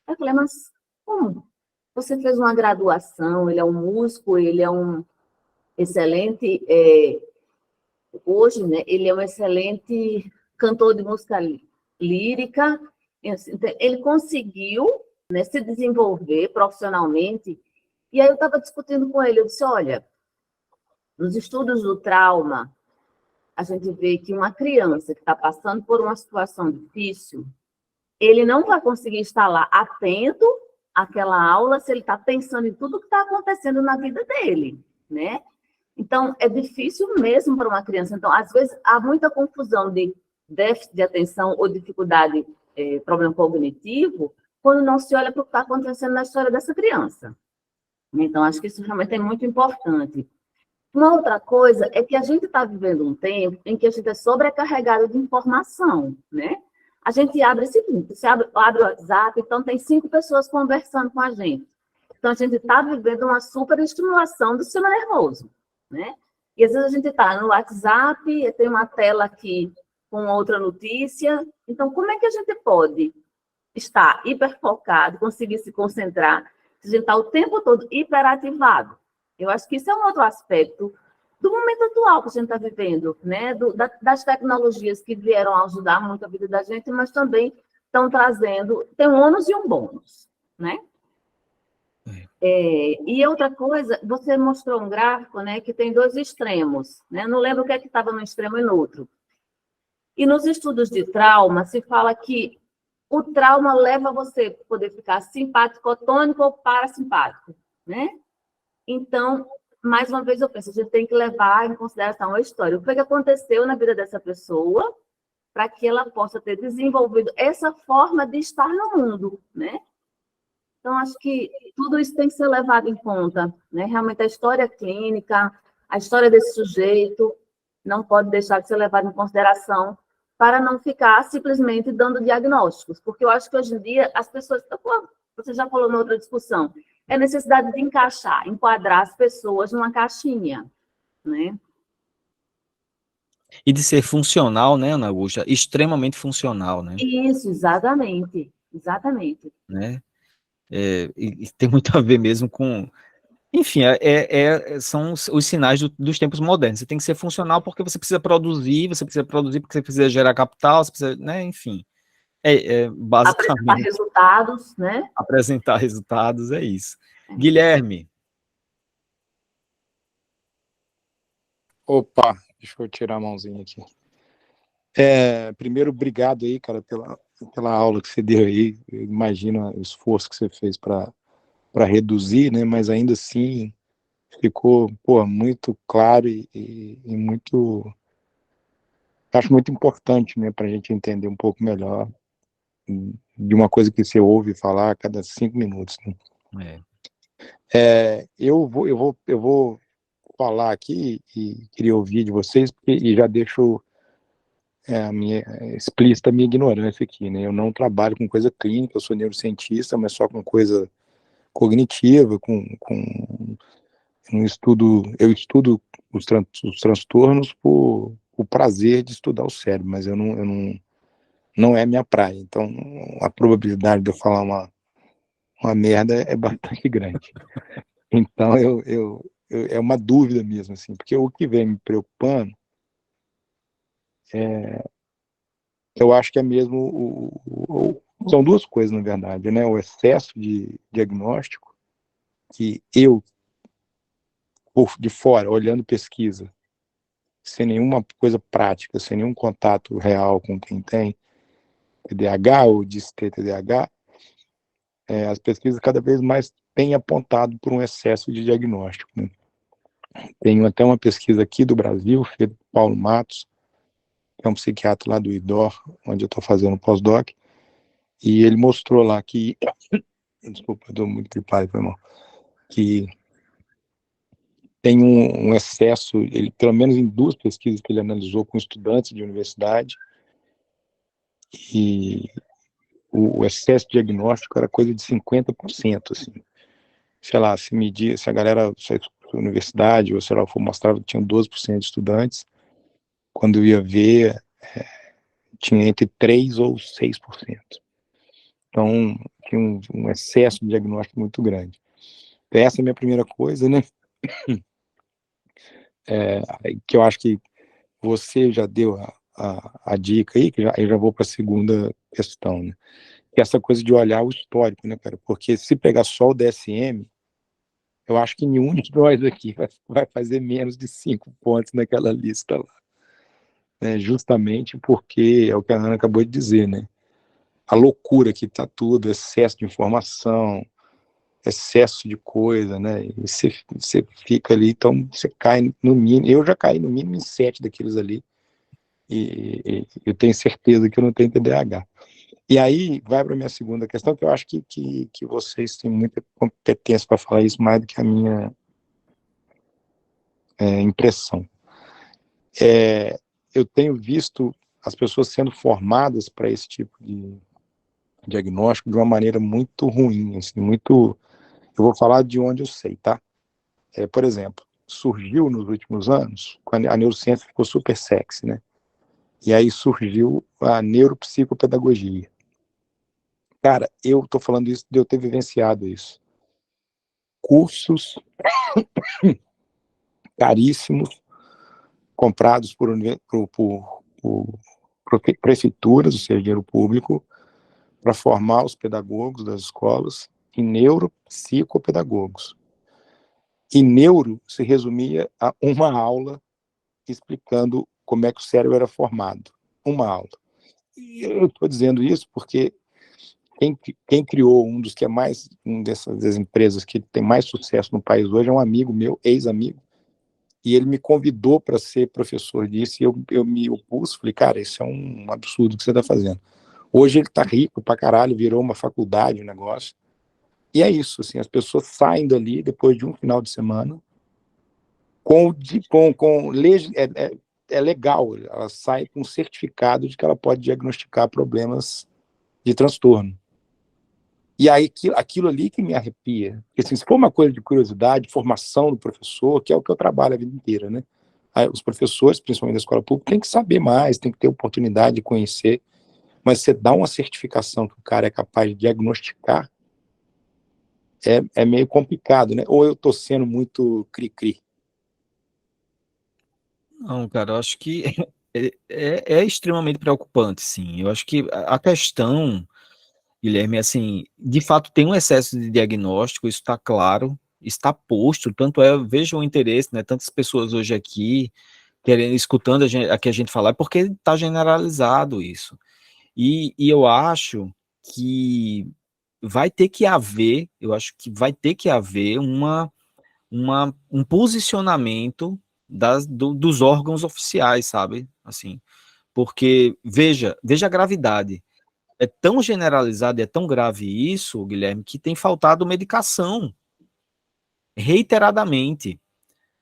Eu falei, mas como? Você fez uma graduação, ele é um músico, ele é um excelente... hoje, né, ele é um excelente cantor de música lírica, ele conseguiu, né, se desenvolver profissionalmente, e aí eu estava discutindo com ele, eu disse, olha, nos estudos do trauma, a gente vê que uma criança que está passando por uma situação difícil, ele não vai conseguir estar lá atento àquela aula se ele está pensando em tudo que está acontecendo na vida dele, né? Então, é difícil mesmo para uma criança. Então, às vezes, há muita confusão de déficit de atenção ou dificuldade, problema cognitivo, quando não se olha para o que está acontecendo na história dessa criança. Então, acho que isso realmente é muito importante. Uma outra coisa é que a gente está vivendo um tempo em que a gente é sobrecarregado de informação, né? A gente abre você abre o WhatsApp, então tem 5 pessoas conversando com a gente. Então, a gente está vivendo uma superestimulação do sistema nervoso, né? E às vezes a gente está no WhatsApp, tem uma tela aqui com outra notícia. Então, como é que a gente pode estar hiperfocado, conseguir se concentrar, se a gente está o tempo todo hiperativado? Eu acho que isso é um outro aspecto do momento atual que a gente está vivendo, né? Das tecnologias que vieram ajudar muito a vida da gente, mas também estão trazendo, tem um ônus e um bônus, né? E outra coisa, você mostrou um gráfico, né, que tem 2 extremos, né? Não lembro o que é que estava no extremo e no outro. E nos estudos de trauma, se fala que o trauma leva você a poder ficar simpático, tônico ou parasimpático, né? Então, mais uma vez eu penso, a gente tem que levar em consideração a história. O que aconteceu na vida dessa pessoa para que ela possa ter desenvolvido essa forma de estar no mundo, né? Então, acho que tudo isso tem que ser levado em conta, né? Realmente, a história clínica, a história desse sujeito, não pode deixar de ser levado em consideração para não ficar simplesmente dando diagnósticos, porque eu acho que hoje em dia as pessoas, você já falou na outra discussão, é a necessidade de enquadrar as pessoas numa caixinha, né? E de ser funcional, né, Ana Augusta? Extremamente funcional, né? Isso, exatamente, exatamente. Né? E tem muito a ver mesmo com... Enfim, são os sinais dos tempos modernos. Você tem que ser funcional porque você precisa produzir porque você precisa gerar capital, você precisa, né? Enfim, Apresentar basicamente resultados, né? apresentar resultados, é isso. Guilherme. Opa, deixa eu tirar a mãozinha aqui. Primeiro, obrigado aí, cara, pela aula que você deu aí. Eu imagino o esforço que você fez para reduzir, né? Mas ainda assim ficou, pô, muito claro e muito, acho muito importante, né, para a gente entender um pouco melhor de uma coisa que você ouve falar a cada 5 minutos, né? Eu vou falar aqui e queria ouvir de vocês e já deixo explícita a minha ignorância aqui, né? Eu não trabalho com coisa clínica, eu sou neurocientista, mas só com coisa cognitiva, com um estudo, eu estudo os transtornos por o prazer de estudar o cérebro, mas eu não é minha praia. Então, a probabilidade de eu falar uma merda é bastante grande. Então, é uma dúvida mesmo, assim, porque o que vem me preocupando eu acho que é mesmo são duas coisas, na verdade, né? O excesso de diagnóstico, que eu, de fora, olhando pesquisa, sem nenhuma coisa prática, sem nenhum contato real com quem tem TDAH ou diz ter TDAH, as pesquisas cada vez mais têm apontado por um excesso de diagnóstico, né? Tenho até uma pesquisa aqui do Brasil, feita por Paulo Matos, que é um psiquiatra lá do IDOR, onde eu estou fazendo pós-doc, e ele mostrou lá que, desculpa, eu estou muito gripado, foi mal, que tem um excesso, ele, pelo menos em 2 pesquisas que ele analisou com estudantes de universidade, e o excesso de diagnóstico era coisa de 50%, assim. Sei lá, se a galera, se a universidade, ou sei lá, for mostrava que tinha 12% de estudantes, quando eu ia ver, tinha entre 3% ou 6%. Então, tinha um excesso de diagnóstico muito grande. Então, essa é a minha primeira coisa, né? Que eu acho que você já deu a dica aí, que eu já vou para a segunda questão, né? Que é essa coisa de olhar o histórico, né, cara? Porque se pegar só o DSM, eu acho que nenhum de nós aqui vai fazer menos de 5 pontos naquela lista lá. Né? Justamente porque é o que a Ana acabou de dizer, né? A loucura que está tudo, excesso de informação, excesso de coisa, né? E você fica ali, então você cai no mínimo. Eu já caí no mínimo em 7 daqueles ali. E eu tenho certeza que eu não tenho TDAH. E aí vai para a minha segunda questão, que eu acho que vocês têm muita competência para falar isso mais do que a minha impressão. Eu tenho visto as pessoas sendo formadas para esse tipo de diagnóstico de uma maneira muito ruim, assim, muito... Eu vou falar de onde eu sei, tá? Por exemplo, surgiu nos últimos anos, quando a neurociência ficou super sexy, né? E aí surgiu a neuropsicopedagogia. Cara, eu tô falando isso de eu ter vivenciado isso. Cursos caríssimos, comprados por prefeituras, ou seja, dinheiro público, para formar os pedagogos das escolas em neuropsicopedagogos. E neuro se resumia a uma aula explicando como é que o cérebro era formado. Uma aula. E eu estou dizendo isso porque quem criou uma dessas empresas que tem mais sucesso no país hoje é um amigo meu, ex-amigo, e ele me convidou para ser professor disso, e eu me opus, falei, cara, isso é um absurdo que você está fazendo. Hoje ele está rico pra caralho, virou uma faculdade, um negócio, e é isso, assim, as pessoas saem dali, depois de um final de semana, é legal, ela sai com um certificado de que ela pode diagnosticar problemas de transtorno. E aí, aquilo ali que me arrepia. Porque, assim, se for uma coisa de curiosidade, formação do professor, que é o que eu trabalho a vida inteira, né? Aí, os professores, principalmente da escola pública, têm que saber mais, têm que ter oportunidade de conhecer. Mas você dá uma certificação que o cara é capaz de diagnosticar, é meio complicado, né? Ou eu estou sendo muito cri-cri? Não, cara, eu acho que é extremamente preocupante, sim. Eu acho que a questão, Guilherme, assim, de fato tem um excesso de diagnóstico, isso está claro, está posto, tanto é, eu vejo o interesse, né, tantas pessoas hoje aqui, querendo, escutando aqui a gente falar, porque está generalizado isso. E eu acho que vai ter que haver, eu acho que vai ter que haver um posicionamento dos órgãos oficiais, sabe? Assim, porque veja a gravidade. É tão generalizado, é tão grave isso, Guilherme, que tem faltado medicação reiteradamente.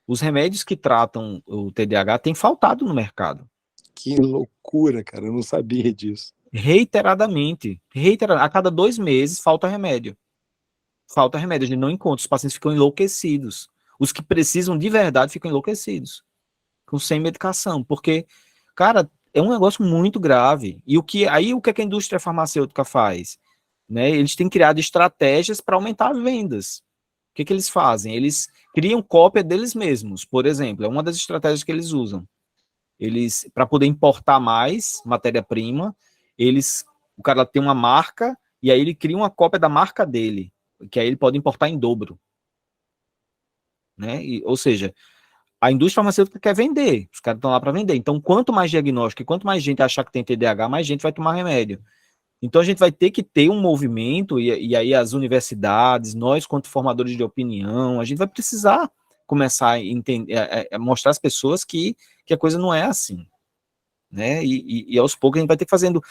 Os remédios que tratam o TDAH têm faltado no mercado. Que loucura, cara, eu não sabia disso. Reiteradamente. A cada 2 meses falta remédio. Falta remédio, a gente não encontra, os pacientes ficam enlouquecidos. Os que precisam de verdade ficam enlouquecidos, sem medicação, porque, cara, é um negócio muito grave. E o que é que a indústria farmacêutica faz? Né? Eles têm criado estratégias para aumentar as vendas. O que eles fazem? Eles criam cópia deles mesmos, por exemplo, é uma das estratégias que eles usam. Eles, para poder importar mais matéria-prima, o cara tem uma marca e aí ele cria uma cópia da marca dele, que aí ele pode importar em dobro. Né? Ou seja, a indústria farmacêutica quer vender, os caras estão lá para vender. Então, quanto mais diagnóstico e quanto mais gente achar que tem TDAH, mais gente vai tomar remédio. Então, a gente vai ter que ter um movimento, e aí as universidades, nós, quanto formadores de opinião, a gente vai precisar começar a entender, mostrar às pessoas que a coisa não é assim. Né? E aos poucos a gente vai ter que fazendo.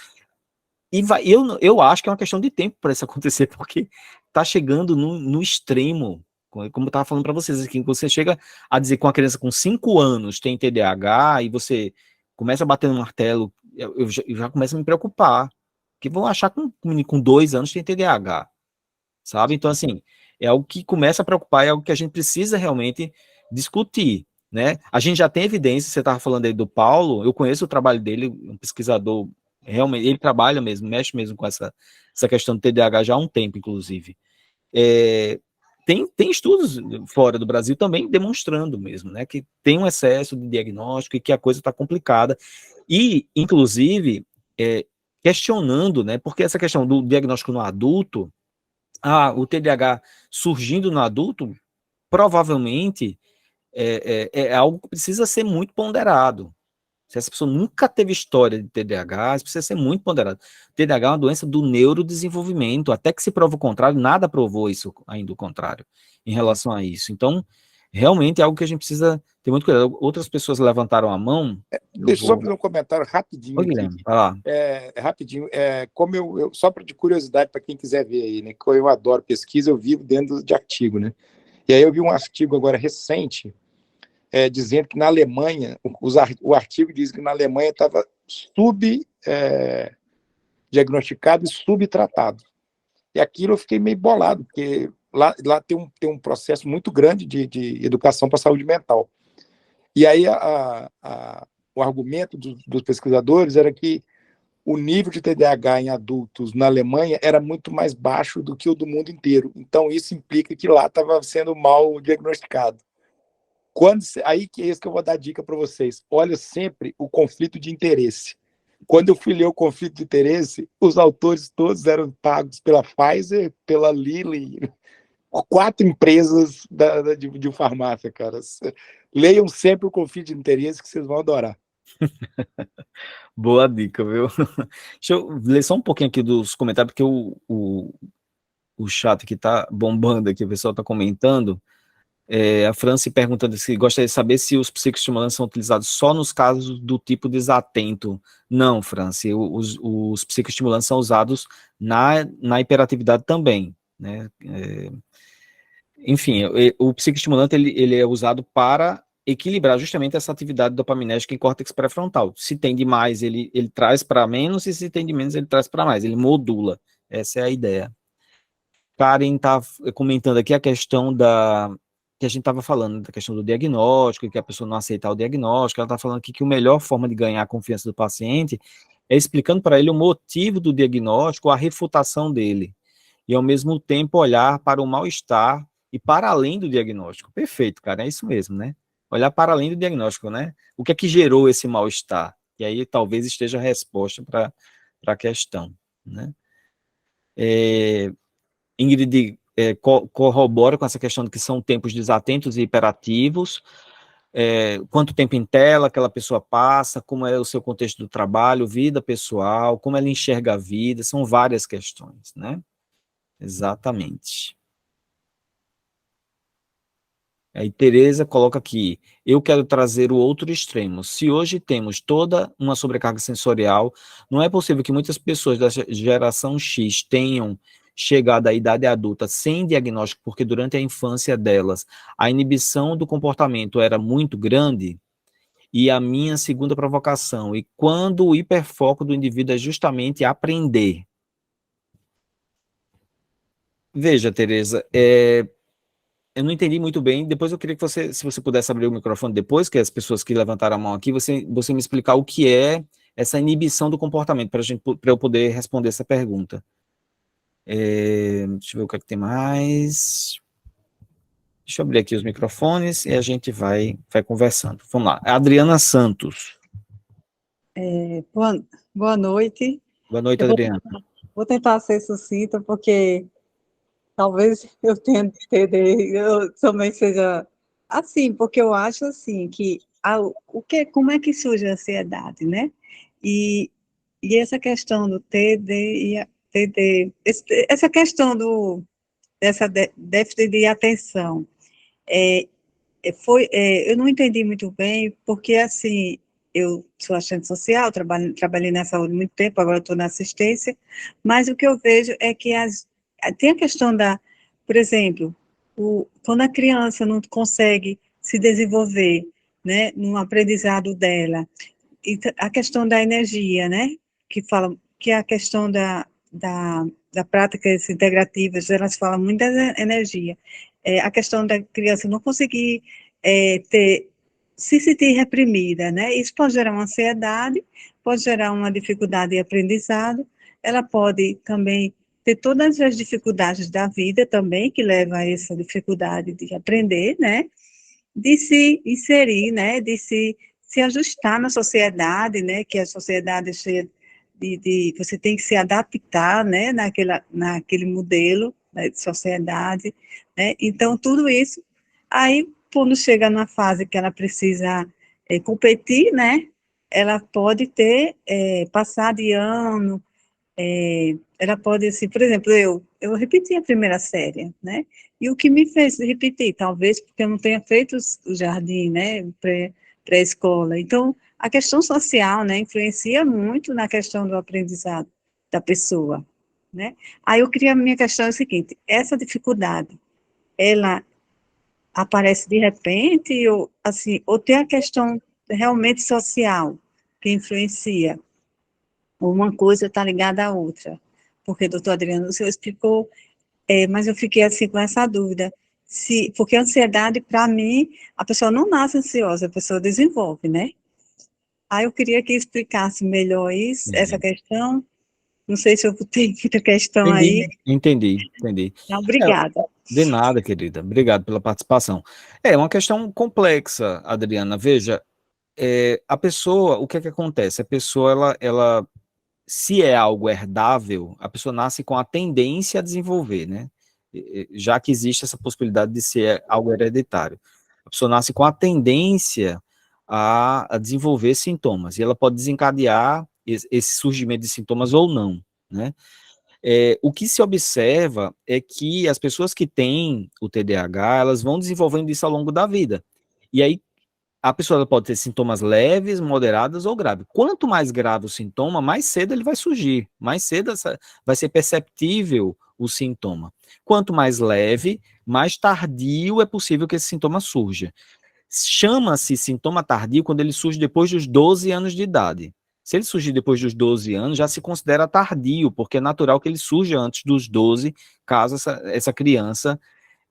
Eu acho que é uma questão de tempo para isso acontecer, porque está chegando no extremo. Como eu estava falando para vocês aqui, você chega a dizer que uma criança com 5 anos tem TDAH e você começa a bater no martelo, eu já começo a me preocupar, que vão achar que um menino com 2 anos tem TDAH, sabe? Então, assim, é algo que começa a preocupar, é algo que a gente precisa realmente discutir, né? A gente já tem evidência, você estava falando aí do Paulo, eu conheço o trabalho dele, um pesquisador, realmente, ele trabalha mesmo, mexe mesmo com essa questão do TDAH já há um tempo, inclusive. Tem estudos fora do Brasil também demonstrando mesmo, né, que tem um excesso de diagnóstico e que a coisa está complicada. E, inclusive, questionando, né, porque essa questão do diagnóstico no adulto, o TDAH surgindo no adulto, provavelmente é algo que precisa ser muito ponderado. Se essa pessoa nunca teve história de TDAH, isso precisa ser muito ponderado. TDAH é uma doença do neurodesenvolvimento, até que se prova o contrário, nada provou isso ainda o contrário em relação a isso. Então, realmente é algo que a gente precisa ter muito cuidado. Outras pessoas levantaram a mão. Deixa eu só fazer um comentário rapidinho. Oi, Guilherme, vai lá. Rapidinho, como só de curiosidade para quem quiser ver aí, né? Que eu adoro pesquisa, eu vivo dentro de artigo, né? E aí eu vi um artigo agora recente dizendo que na Alemanha, o artigo diz que na Alemanha estava diagnosticado e subtratado. E aquilo eu fiquei meio bolado, porque lá tem um processo muito grande de educação para a saúde mental. E aí o argumento dos pesquisadores era que o nível de TDAH em adultos na Alemanha era muito mais baixo do que o do mundo inteiro. Então, isso implica que lá estava sendo mal diagnosticado. Aí que é isso que eu vou dar dica para vocês. Olha sempre o conflito de interesse. Quando eu fui ler o conflito de interesse, os autores todos eram pagos pela Pfizer, pela Lilly, 4 empresas de farmácia, cara. Leiam sempre o conflito de interesse que vocês vão adorar. Boa dica, viu? Deixa eu ler só um pouquinho aqui dos comentários, porque o chat aqui tá bombando aqui, o pessoal tá comentando. A Franci perguntando se gostaria de saber se os psicoestimulantes são utilizados só nos casos do tipo desatento. Não, Franci, os psicoestimulantes são usados na hiperatividade também, né? Enfim, o psicoestimulante ele é usado para equilibrar justamente essa atividade dopaminérgica em córtex pré-frontal. Se tem de mais, ele traz para menos, e se tem de menos, ele traz para mais, ele modula. Essa é a ideia. Karen está comentando aqui a questão que a gente estava falando, da questão do diagnóstico, que a pessoa não aceitar o diagnóstico. Ela está falando aqui que a melhor forma de ganhar a confiança do paciente é explicando para ele o motivo do diagnóstico, a refutação dele. e, ao mesmo tempo, olhar para o mal-estar e para além do diagnóstico. Perfeito, cara, é isso mesmo, né? Olhar para além do diagnóstico, né? O que é que gerou esse mal-estar? E aí talvez esteja a resposta para a questão, né? Ingrid corrobora com essa questão de que são tempos desatentos e hiperativos, quanto tempo em tela aquela pessoa passa, como é o seu contexto do trabalho, vida pessoal, como ela enxerga a vida, são várias questões, né? Exatamente. Aí Tereza coloca aqui, eu quero trazer o outro extremo. Se hoje temos toda uma sobrecarga sensorial, não é possível que muitas pessoas da geração X tenham chegado à idade adulta sem diagnóstico, porque durante a infância delas a inibição do comportamento era muito grande. E a minha segunda provocação, e quando o hiperfoco do indivíduo é justamente aprender. Veja, Tereza, eu não entendi muito bem, depois eu queria que você, se você pudesse abrir o microfone depois, que as pessoas que levantaram a mão aqui, você me explicar o que é essa inibição do comportamento, para eu poder responder essa pergunta. Deixa eu ver o que é que tem mais. Deixa eu abrir aqui os microfones e a gente vai conversando. Vamos lá. Adriana Santos. Boa noite. Boa noite, Eu Adriana. Vou tentar ser sucinta, porque talvez eu tenha de entender, eu também seja assim, porque eu acho assim que como é que surge a ansiedade, né? E essa questão do essa questão dessa déficit de atenção, é, eu não entendi muito bem, porque assim, eu sou assistente social, trabalhei na saúde há muito tempo, agora estou na assistência, mas o que eu vejo é que tem a questão por exemplo, quando a criança não consegue se desenvolver, né, no aprendizado dela, e a questão da energia, né, que é a questão da práticas integrativas, elas falam muito da energia, a questão da criança não conseguir se sentir reprimida, né, isso pode gerar uma ansiedade, pode gerar uma dificuldade de aprendizado, ela pode também ter todas as dificuldades da vida também, que leva a essa dificuldade de aprender, né, de se inserir, né, de se ajustar na sociedade, né, que a sociedade é cheia você tem que se adaptar, né, naquele modelo, né, de sociedade, né, então tudo isso, aí quando chega numa fase que ela precisa competir, né, ela pode passar de ano, ela pode, assim, por exemplo, eu repeti a primeira série, né, e o que me fez repetir, talvez porque eu não tenha feito o jardim, né, pré-escola, então, a questão social, né, influencia muito na questão do aprendizado da pessoa, né, aí a minha questão é o seguinte, essa dificuldade, ela aparece de repente, ou, assim, ou tem a questão realmente social, que influencia, uma coisa está ligada à outra, porque, doutor Adriano, o senhor explicou, mas eu fiquei assim com essa dúvida, porque a ansiedade, para mim, a pessoa não nasce ansiosa, a pessoa desenvolve, né? Aí eu queria que explicasse melhor isso, essa questão, não sei se eu tenho muita questão aí. Entendi. Não, obrigada. De nada, querida, obrigado pela participação. É uma questão complexa, Adriana, veja, a pessoa, o que é que acontece? A pessoa, ela se é algo herdável, a pessoa nasce com a tendência a desenvolver, né? Já que existe essa possibilidade de ser algo hereditário. A pessoa nasce com a tendência a desenvolver sintomas, e ela pode desencadear esse surgimento de sintomas ou não, né? O que se observa é que as pessoas que têm o TDAH, elas vão desenvolvendo isso ao longo da vida. E aí, a pessoa pode ter sintomas leves, moderados ou graves. Quanto mais grave o sintoma, mais cedo ele vai surgir, mais cedo vai ser perceptível o sintoma. Quanto mais leve, mais tardio é possível que esse sintoma surja. Chama-se sintoma tardio quando ele surge depois dos 12 anos de idade. Se ele surgir depois dos 12 anos, já se considera tardio, porque é natural que ele surja antes dos 12, caso essa criança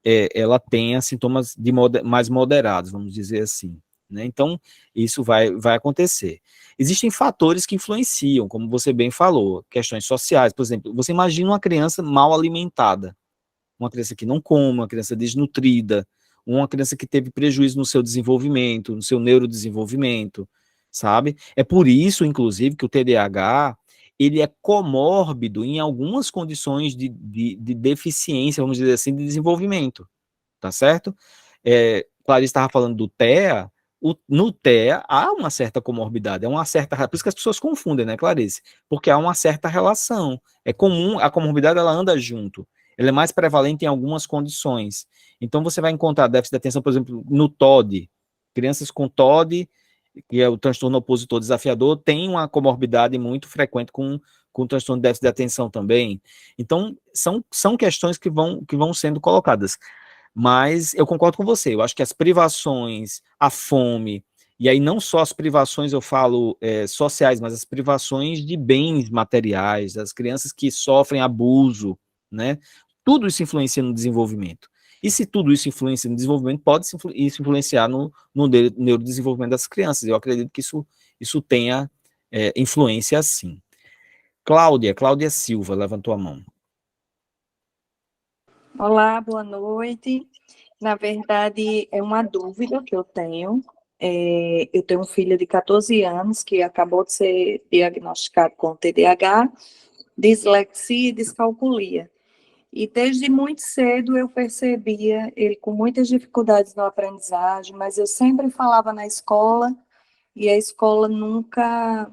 ela tenha sintomas mais moderados, vamos dizer assim, né? Então, isso vai acontecer. Existem fatores que influenciam, como você bem falou, questões sociais, por exemplo, você imagina uma criança mal alimentada, uma criança que não come, uma criança desnutrida, uma criança que teve prejuízo no seu desenvolvimento, no seu neurodesenvolvimento, sabe? É por isso, inclusive, que o TDAH, ele é comórbido em algumas condições de deficiência, vamos dizer assim, de desenvolvimento, tá certo? Clarice estava falando do TEA, no TEA há uma certa comorbidade, por isso que as pessoas confundem, né, Clarice? Porque há uma certa relação, é comum, a comorbidade ela anda junto, ela é mais prevalente em algumas condições. Então você vai encontrar déficit de atenção, por exemplo, no TOD, crianças com TOD, que é o transtorno opositor desafiador, tem uma comorbidade muito frequente com o transtorno de déficit de atenção também. Então, são questões que vão sendo colocadas. Mas eu concordo com você, eu acho que as privações, a fome, e aí não só as privações, eu falo sociais, mas as privações de bens materiais, as crianças que sofrem abuso, né? Tudo isso influencia no desenvolvimento. E se tudo isso influencia no desenvolvimento, pode isso influenciar no neurodesenvolvimento das crianças. Eu acredito que isso tenha influência sim. Cláudia Silva levantou a mão. Olá, boa noite. Na verdade, é uma dúvida que eu tenho. Eu tenho um filho de 14 anos que acabou de ser diagnosticado com TDAH, dislexia e descalculia. E desde muito cedo eu percebia ele com muitas dificuldades na aprendizagem, mas eu sempre falava na escola e a escola nunca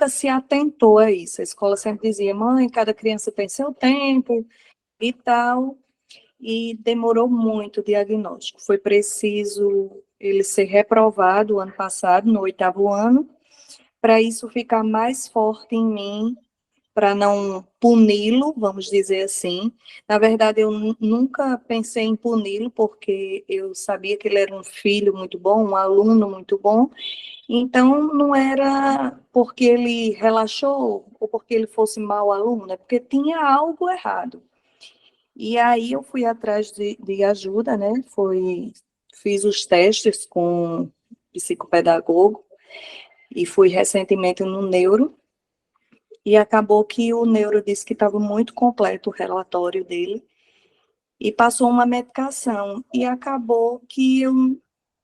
se atentou a isso. A escola sempre dizia, mãe, cada criança tem seu tempo e tal, e demorou muito o diagnóstico. Foi preciso ele ser reprovado ano passado, no 8º ano, para isso ficar mais forte em mim, para não puni-lo, vamos dizer assim. Na verdade, eu nunca pensei em puni-lo, porque eu sabia que ele era um filho muito bom, um aluno muito bom, então não era porque ele relaxou ou porque ele fosse mau aluno, é porque tinha algo errado. E aí eu fui atrás de ajuda, né? Fiz os testes com psicopedagogo e fui recentemente no neuro, e acabou que o neuro disse que estava muito completo o relatório dele, e passou uma medicação, e acabou que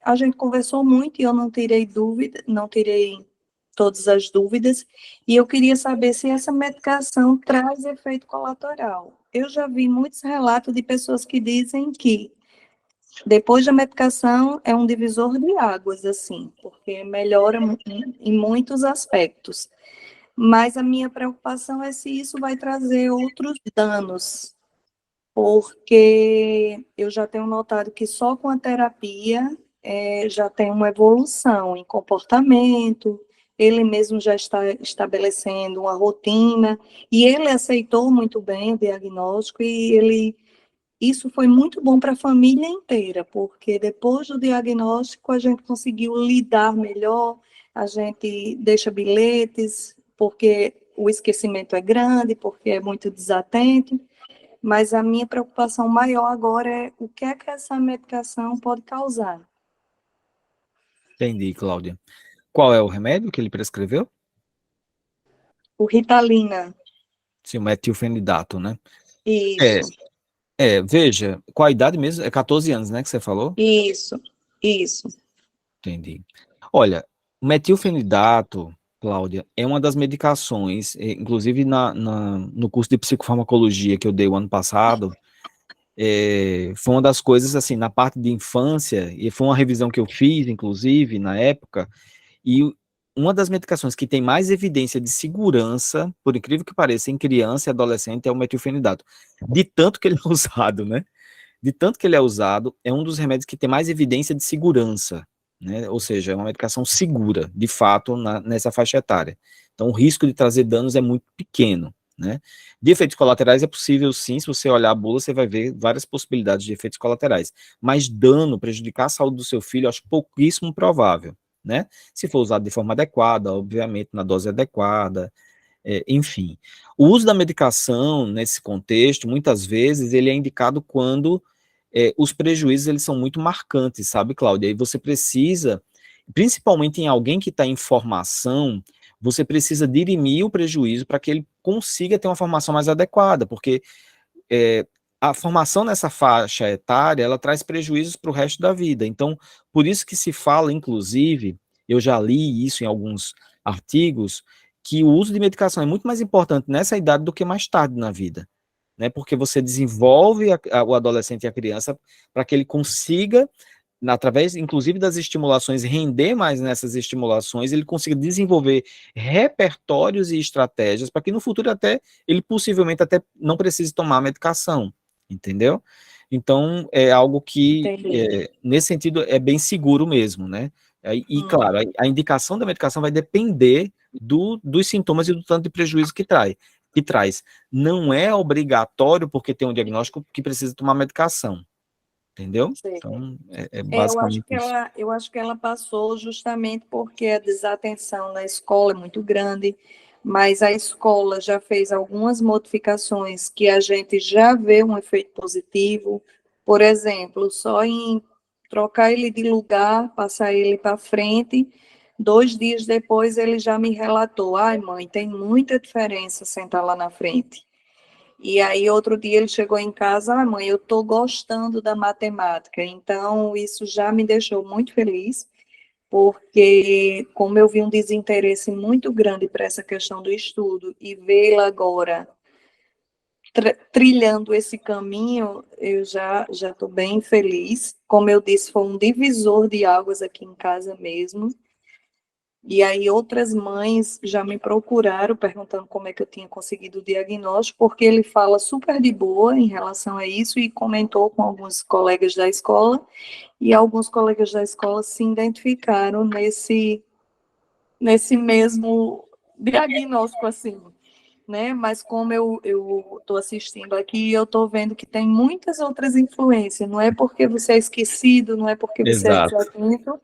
a gente conversou muito, e eu não tirei todas as dúvidas, e eu queria saber se essa medicação traz efeito colateral. Eu já vi muitos relatos de pessoas que dizem que depois da medicação é um divisor de águas, assim, porque melhora em muitos aspectos. Mas a minha preocupação é se isso vai trazer outros danos, porque eu já tenho notado que só com a terapia já tem uma evolução em comportamento, ele mesmo já está estabelecendo uma rotina, e ele aceitou muito bem o diagnóstico, e isso foi muito bom para a família inteira, porque depois do diagnóstico a gente conseguiu lidar melhor, a gente deixa bilhetes, porque o esquecimento é grande, porque é muito desatento, mas a minha preocupação maior agora é o que é que essa medicação pode causar. Entendi, Cláudia. Qual é o remédio que ele prescreveu? O Ritalina. Sim, o metilfenidato, né? Isso. Veja, qual a idade mesmo? É 14 anos, né, que você falou? Isso. Entendi. Olha, o metilfenidato, Cláudia, é uma das medicações, inclusive no curso de psicofarmacologia que eu dei o ano passado, foi uma das coisas, assim, na parte de infância, e foi uma revisão que eu fiz, inclusive, na época, e uma das medicações que tem mais evidência de segurança, por incrível que pareça, em criança e adolescente, é o metilfenidato. De tanto que ele é usado, né? De tanto que ele é usado, é um dos remédios que tem mais evidência de segurança, né? Ou seja, é uma medicação segura, de fato, nessa faixa etária. Então, o risco de trazer danos é muito pequeno, né? De efeitos colaterais é possível, sim, se você olhar a bula, você vai ver várias possibilidades de efeitos colaterais. Mas dano, prejudicar a saúde do seu filho, eu acho pouquíssimo provável, né? Se for usado de forma adequada, obviamente, na dose adequada, enfim. O uso da medicação, nesse contexto, muitas vezes, ele é indicado quando os prejuízos eles são muito marcantes, sabe, Cláudia? E você precisa, principalmente em alguém que está em formação, você precisa dirimir o prejuízo para que ele consiga ter uma formação mais adequada, porque a formação nessa faixa etária, ela traz prejuízos para o resto da vida. Então, por isso que se fala, inclusive, eu já li isso em alguns artigos, que o uso de medicação é muito mais importante nessa idade do que mais tarde na vida, né? Porque você desenvolve o adolescente e a criança para que ele consiga, através, inclusive, das estimulações, render mais nessas estimulações, ele consiga desenvolver repertórios e estratégias para que no futuro até ele possivelmente até não precise tomar medicação, entendeu? Então, é algo que, nesse sentido, é bem seguro mesmo, né? E, claro, a indicação da medicação vai depender dos sintomas e do tanto de prejuízo que traz. Não é obrigatório, porque tem um diagnóstico, que precisa tomar medicação, entendeu? Sei. Então, basicamente isso. Eu acho que ela passou justamente porque a desatenção na escola é muito grande, mas a escola já fez algumas modificações que a gente já vê um efeito positivo. Por exemplo, só em trocar ele de lugar, passar ele para frente, 2 dias depois ele já me relatou: ai, mãe, tem muita diferença sentar lá na frente. E aí, outro dia ele chegou em casa: ah, mãe, eu estou gostando da matemática. Então, isso já me deixou muito feliz, porque como eu vi um desinteresse muito grande para essa questão do estudo, e vê-la agora trilhando esse caminho, eu já estou bem feliz. Como eu disse, foi um divisor de águas aqui em casa mesmo. E aí outras mães já me procuraram perguntando como é que eu tinha conseguido o diagnóstico, porque ele fala super de boa em relação a isso e comentou com alguns colegas da escola, e alguns colegas da escola se identificaram nesse mesmo diagnóstico, assim, né? Mas como eu estou assistindo aqui, eu estou vendo que tem muitas outras influências. Não é porque você é esquecido, não é porque você é desatento,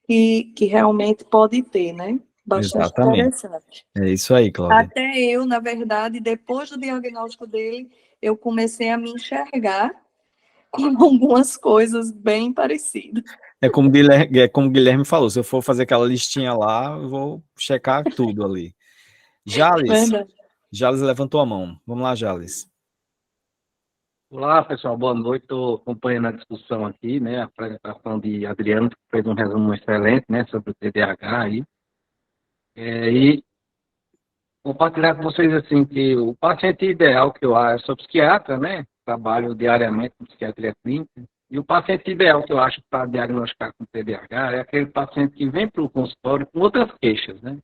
que realmente pode ter, né? Bastante Exatamente. interessante. É isso aí, Cláudia. Até eu, na verdade, depois do diagnóstico dele, eu comecei a me enxergar com algumas coisas bem parecidas. É como o Guilherme falou, se eu for fazer aquela listinha lá, eu vou checar tudo ali. Jales levantou a mão. Vamos lá, Jales. Olá, pessoal, boa noite. Estou acompanhando a discussão aqui, né? A apresentação de Adriano, que fez um resumo excelente, né, sobre o TDAH aí. E compartilhar com vocês, assim, que o paciente ideal que eu acho, sou psiquiatra, né? Trabalho diariamente com psiquiatria clínica. E o paciente ideal que eu acho para diagnosticar com TDAH é aquele paciente que vem para o consultório com outras queixas, né?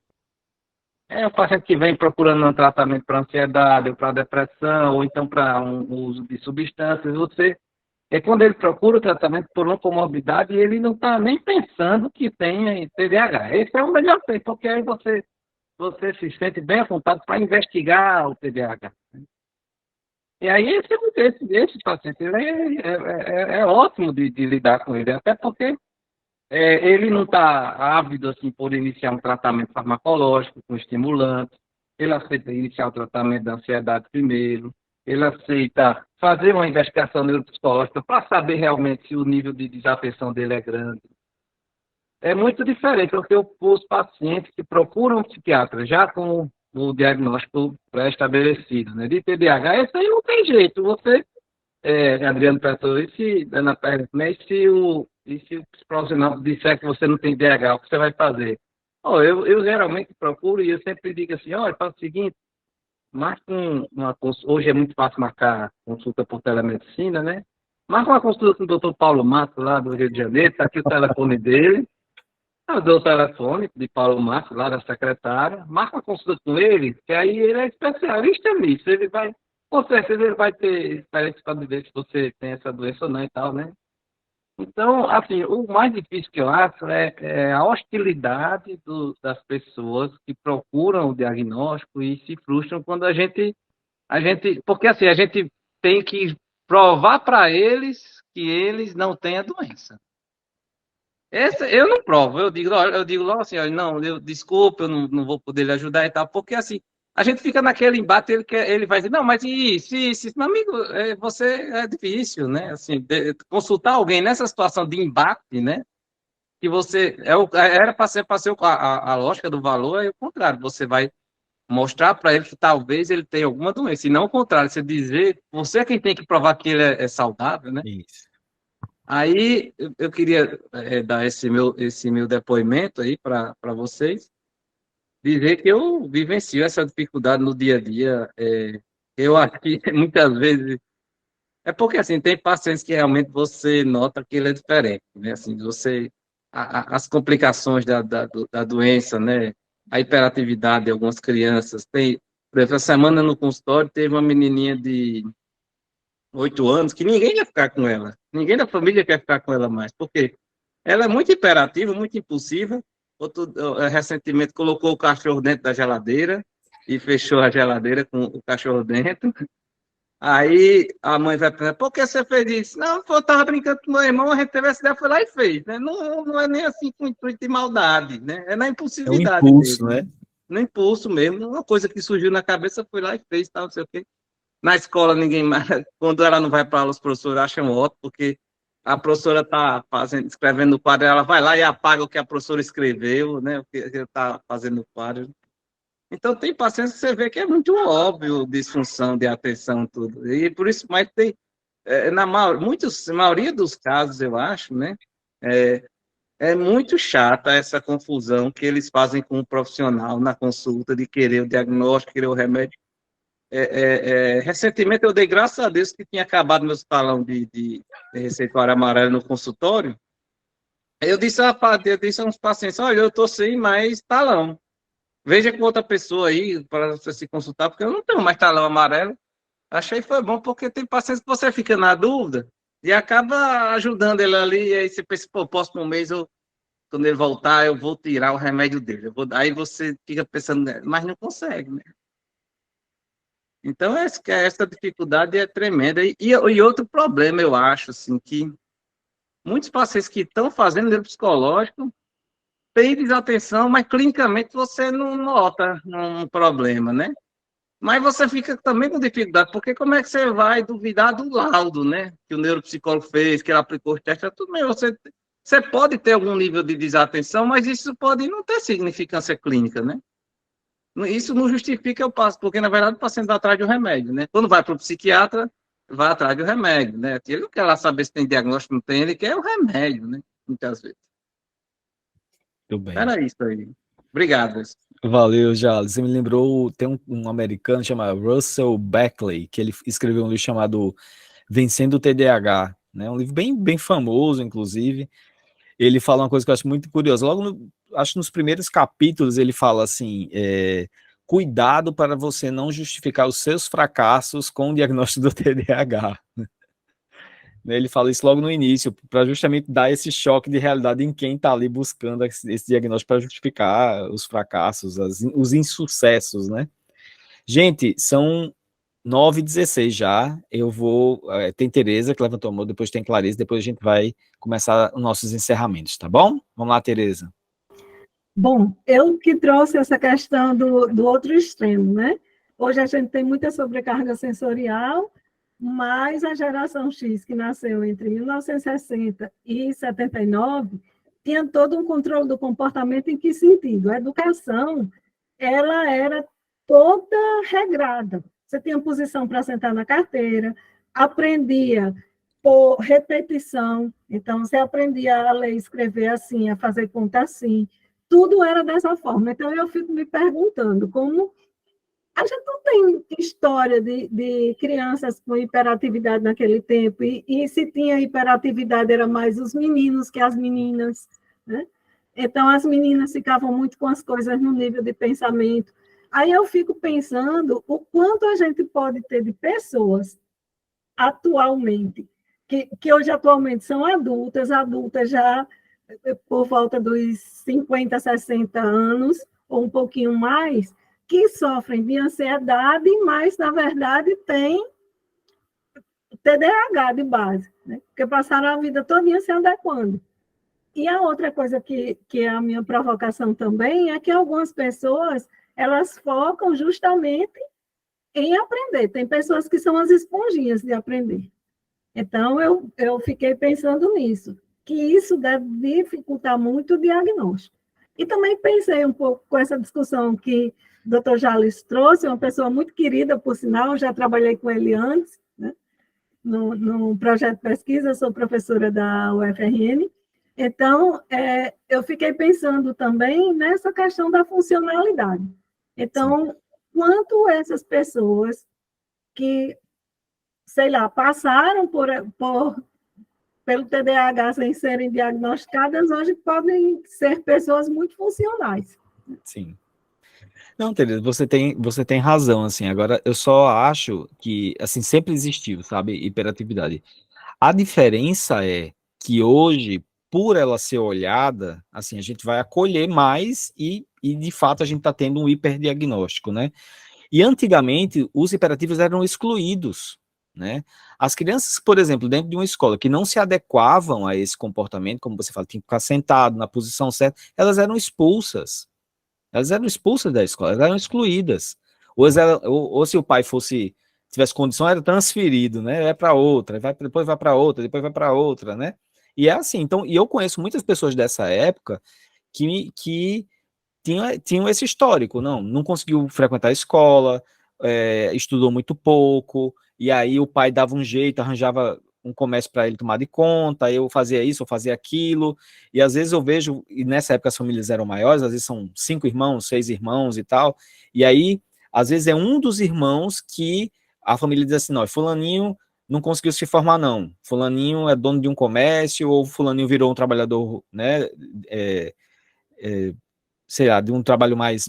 É o paciente que vem procurando um tratamento para ansiedade, ou para depressão, ou então para um uso de substâncias. É quando ele procura o tratamento por uma comorbidade e ele não está nem pensando que tem TDAH. Esse é o melhor tempo, porque aí você se sente bem à vontade para investigar o TDAH. E aí esse paciente ele é ótimo de lidar com ele, até porque ele não está ávido assim, por iniciar um tratamento farmacológico com estimulantes, ele aceita iniciar o tratamento da ansiedade primeiro, ele aceita fazer uma investigação neuropsicológica para saber realmente se o nível de desatenção dele é grande. É muito diferente, porque os pacientes que procuram um psiquiatra já com o diagnóstico pré-estabelecido, né, de TDAH, esse aí não tem jeito. Você, Adriano perguntou, e se o profissional disser que você não tem TDAH, o que você vai fazer? Eu geralmente procuro e eu sempre digo assim: olha, faz o seguinte, marca hoje é muito fácil marcar consulta por telemedicina, né? Marca uma consulta com o doutor Paulo Matos, lá do Rio de Janeiro, está aqui o telefone dele. Eu dou o telefone de Paulo Matos, lá da secretária, marca uma consulta com ele, que aí ele é especialista nisso. Ele vai, com certeza, ele vai ter experiência para dizer se você tem essa doença ou não e tal, né? Então, assim, o mais difícil que eu acho é a hostilidade das pessoas que procuram o diagnóstico e se frustram quando a gente, porque assim, a gente tem que provar para eles que eles não têm a doença. Eu não provo, eu digo logo assim, olha, não, desculpa, eu não vou poder lhe ajudar e tal, porque assim, a gente fica naquele embate, ele vai dizer, não, mas isso, meu amigo, você é difícil, né? Assim, consultar alguém nessa situação de embate, né? Que você, era para ser a lógica do valor, é o contrário, você vai mostrar para ele que talvez ele tenha alguma doença, e não o contrário, você dizer, você é quem tem que provar que ele é saudável, né? Isso. Aí, eu queria dar esse meu depoimento aí para vocês, dizer que eu vivencio essa dificuldade no dia a dia. Eu acho que muitas vezes é porque assim tem pacientes que realmente você nota que ele é diferente, né? Assim, as complicações da doença, né? A hiperatividade de algumas crianças. Por exemplo, essa semana no consultório teve uma menininha de 8 anos que ninguém quer ficar com ela, ninguém da família quer ficar com ela mais, porque ela é muito imperativa, muito impulsiva. Recentemente colocou o cachorro dentro da geladeira e fechou a geladeira com o cachorro dentro. Aí a mãe vai perguntar, por que você fez isso? Não, eu estava brincando com meu irmão, a gente teve essa ideia, foi lá e fez. Né? Não é nem assim com intuito de maldade, né? É na É um impulsividade impulso, mesmo. né? No impulso mesmo, uma coisa que surgiu na cabeça, foi lá e fez, tal, não sei o quê. Na escola, ninguém mais, quando ela não vai para aula, os professores acham ótimo, porque a professora está escrevendo no quadro, ela vai lá e apaga o que a professora escreveu, né? O que está fazendo no quadro. Então, tem pacientes que você vê que é muito óbvio disfunção de atenção, tudo. E por isso, mas tem, maioria dos casos, eu acho, né? É muito chata essa confusão que eles fazem com o profissional na consulta de querer o diagnóstico, querer o remédio. Recentemente eu dei graças a Deus que tinha acabado meu talão de receituário amarelo no consultório. Eu disse a uns pacientes, olha, eu estou sem mais talão. Veja com outra pessoa aí para você se consultar, porque eu não tenho mais talão amarelo. Achei que foi bom, porque tem pacientes que você fica na dúvida e acaba ajudando ele ali, e aí você pensa, pô, próximo mês, quando ele voltar, eu vou tirar o remédio dele. Aí você fica pensando, mas não consegue, né? Então, essa dificuldade é tremenda. E outro problema, eu acho, assim, que muitos pacientes que estão fazendo neuropsicológico têm desatenção, mas clinicamente você não nota um problema, né? Mas você fica também com dificuldade, porque como é que você vai duvidar do laudo, né? Que o neuropsicólogo fez, que ele aplicou os testes, tudo bem, você pode ter algum nível de desatenção, mas isso pode não ter significância clínica, né? Isso não justifica o passo, porque, na verdade, o paciente vai atrás de um remédio, né? Quando vai para o psiquiatra, vai atrás do remédio, né? Ele não quer lá saber se tem diagnóstico, não tem, ele quer o remédio, né? Muitas vezes. Tudo bem. Era isso aí. Obrigado. Valeu, Jales. Você me lembrou, tem um americano chamado Russell Beckley, que ele escreveu um livro chamado Vencendo o TDAH, né? Um livro bem famoso, inclusive. Ele fala uma coisa que eu acho muito curiosa. Logo, acho que nos primeiros capítulos ele fala assim, cuidado para você não justificar os seus fracassos com o diagnóstico do TDAH. Ele fala isso logo no início, para justamente dar esse choque de realidade em quem está ali buscando esse diagnóstico para justificar os fracassos, os insucessos, né? Gente, são 9h16 já. Eu vou. Tem Tereza que levantou a mão, depois tem Clarice, depois a gente vai começar os nossos encerramentos, tá bom? Vamos lá, Tereza. Bom, eu que trouxe essa questão do outro extremo, né? Hoje a gente tem muita sobrecarga sensorial, mas a geração X, que nasceu entre 1960 e 79, tinha todo um controle do comportamento. Em que sentido? A educação, ela era toda regrada. Você tinha posição para sentar na carteira, aprendia por repetição, então você aprendia a ler e escrever assim, a fazer conta assim, tudo era dessa forma. Então eu fico me perguntando como a gente não tem história de crianças com hiperatividade naquele tempo, e se tinha hiperatividade era mais os meninos que as meninas, né? Então as meninas ficavam muito com as coisas no nível de pensamento. Aí eu fico pensando o quanto a gente pode ter de pessoas atualmente, que hoje atualmente são adultas já por volta dos 50, 60 anos, ou um pouquinho mais, que sofrem de ansiedade, mas, na verdade, tem TDAH de base, né? Porque passaram a vida toda se adequando. E a outra coisa que é a minha provocação também é que algumas pessoas elas focam justamente em aprender. Tem pessoas que são as esponjinhas de aprender. Então, eu fiquei pensando nisso, que isso deve dificultar muito o diagnóstico. E também pensei um pouco com essa discussão que o Dr. Jales trouxe, uma pessoa muito querida, por sinal, já trabalhei com ele antes, né, no projeto de pesquisa, sou professora da UFRN. Então, eu fiquei pensando também nessa questão da funcionalidade. Então, quanto essas pessoas que, sei lá, passaram pelo TDAH sem serem diagnosticadas, hoje podem ser pessoas muito funcionais. Sim. Não, Tereza, você tem razão, assim, agora eu só acho que, assim, sempre existiu, sabe, hiperatividade. A diferença é que hoje, por ela ser olhada, assim, a gente vai acolher mais e de fato, a gente está tendo um hiperdiagnóstico, né? E antigamente, os hiperativos eram excluídos, né? As crianças, por exemplo, dentro de uma escola que não se adequavam a esse comportamento, como você fala, tinha que ficar sentado na posição certa, elas eram expulsas. Elas eram expulsas da escola, elas eram excluídas. Ou se o pai tivesse condição, era transferido, né? É para outra, depois vai para outra, depois vai para outra, né? E é assim, então, e eu conheço muitas pessoas dessa época que tinham esse histórico, não conseguiu frequentar a escola, estudou muito pouco, e aí o pai dava um jeito, arranjava um comércio para ele tomar de conta, eu fazia isso, eu fazia aquilo, e às vezes eu vejo, e nessa época as famílias eram maiores, às vezes são 5 irmãos, 6 irmãos e tal, e aí, às vezes é um dos irmãos que a família diz assim, não, fulaninho não conseguiu se formar não, fulaninho é dono de um comércio, ou fulaninho virou um trabalhador, né, sei lá, de um trabalho mais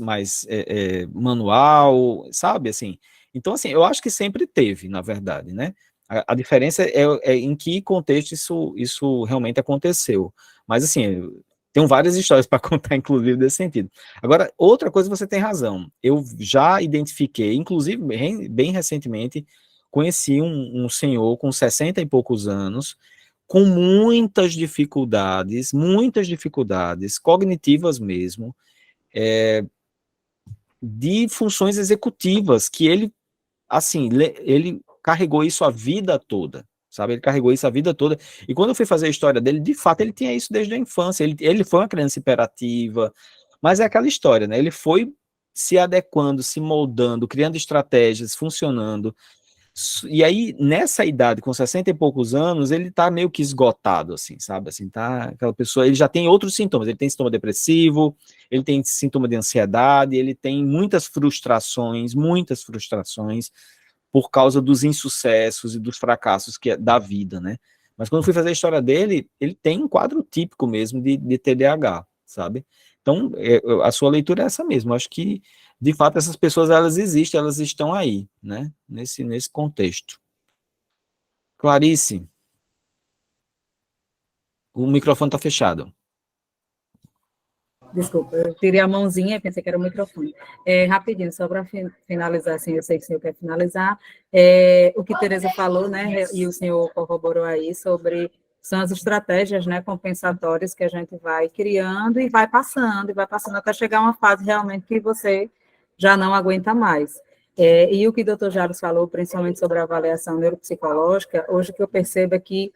manual, sabe, assim. Então, assim, eu acho que sempre teve, na verdade, né? A diferença é em que contexto isso realmente aconteceu. Mas, assim, tenho várias histórias para contar, inclusive, desse sentido. Agora, outra coisa, você tem razão. Eu já identifiquei, inclusive, bem recentemente, conheci um senhor com 60 e poucos anos, com muitas dificuldades cognitivas mesmo, de funções executivas, que ele, assim, ele carregou isso a vida toda, sabe? Ele carregou isso a vida toda. E quando eu fui fazer a história dele, de fato, ele tinha isso desde a infância. Ele foi uma criança hiperativa, mas é aquela história, né? Ele foi se adequando, se moldando, criando estratégias, funcionando. E aí, nessa idade, com 60 e poucos anos, ele tá meio que esgotado, assim, sabe? Assim, tá, aquela pessoa, ele já tem outros sintomas, ele tem sintoma depressivo, ele tem sintoma de ansiedade, ele tem muitas frustrações por causa dos insucessos e dos fracassos da vida, né? Mas quando eu fui fazer a história dele, ele tem um quadro típico mesmo de TDAH, sabe? Então, a sua leitura é essa mesmo, eu acho que de fato, essas pessoas, elas existem, elas estão aí, né, nesse contexto. Clarice, o microfone está fechado. Desculpa, eu tirei a mãozinha e pensei que era o microfone. Rapidinho, só para finalizar, assim, eu sei que o senhor quer finalizar, o que Tereza falou, né, e o senhor corroborou aí sobre são as estratégias, né, compensatórias que a gente vai criando e vai passando até chegar a uma fase realmente que você já não aguenta mais. E o que o doutor Jales falou, principalmente sobre a avaliação neuropsicológica, hoje que eu percebo é que,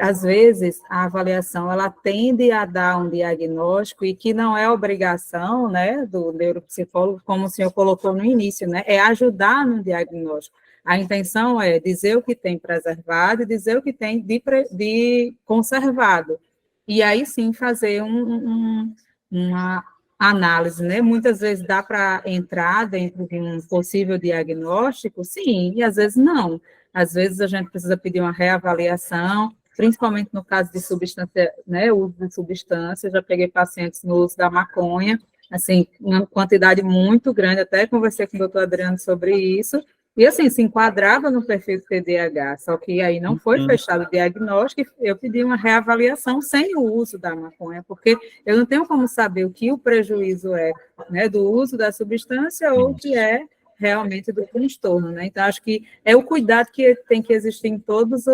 às vezes, a avaliação, ela tende a dar um diagnóstico e que não é obrigação, né, do neuropsicólogo, como o senhor colocou no início, né, é ajudar no diagnóstico. A intenção é dizer o que tem preservado e dizer o que tem de conservado. E aí, sim, fazer uma análise, né? Muitas vezes dá para entrar dentro de um possível diagnóstico, sim, e às vezes não. Às vezes a gente precisa pedir uma reavaliação, principalmente no caso de substância, né, uso de substância. Já peguei pacientes no uso da maconha, assim, uma quantidade muito grande, até conversei com o doutor Adriano sobre isso, e assim, se enquadrava no perfil do TDAH, só que aí não foi fechado o diagnóstico, eu pedi uma reavaliação sem o uso da maconha, porque eu não tenho como saber o que o prejuízo é, né, do uso da substância ou o que é realmente do transtorno, né? Então, acho que é o cuidado que tem que existir em todas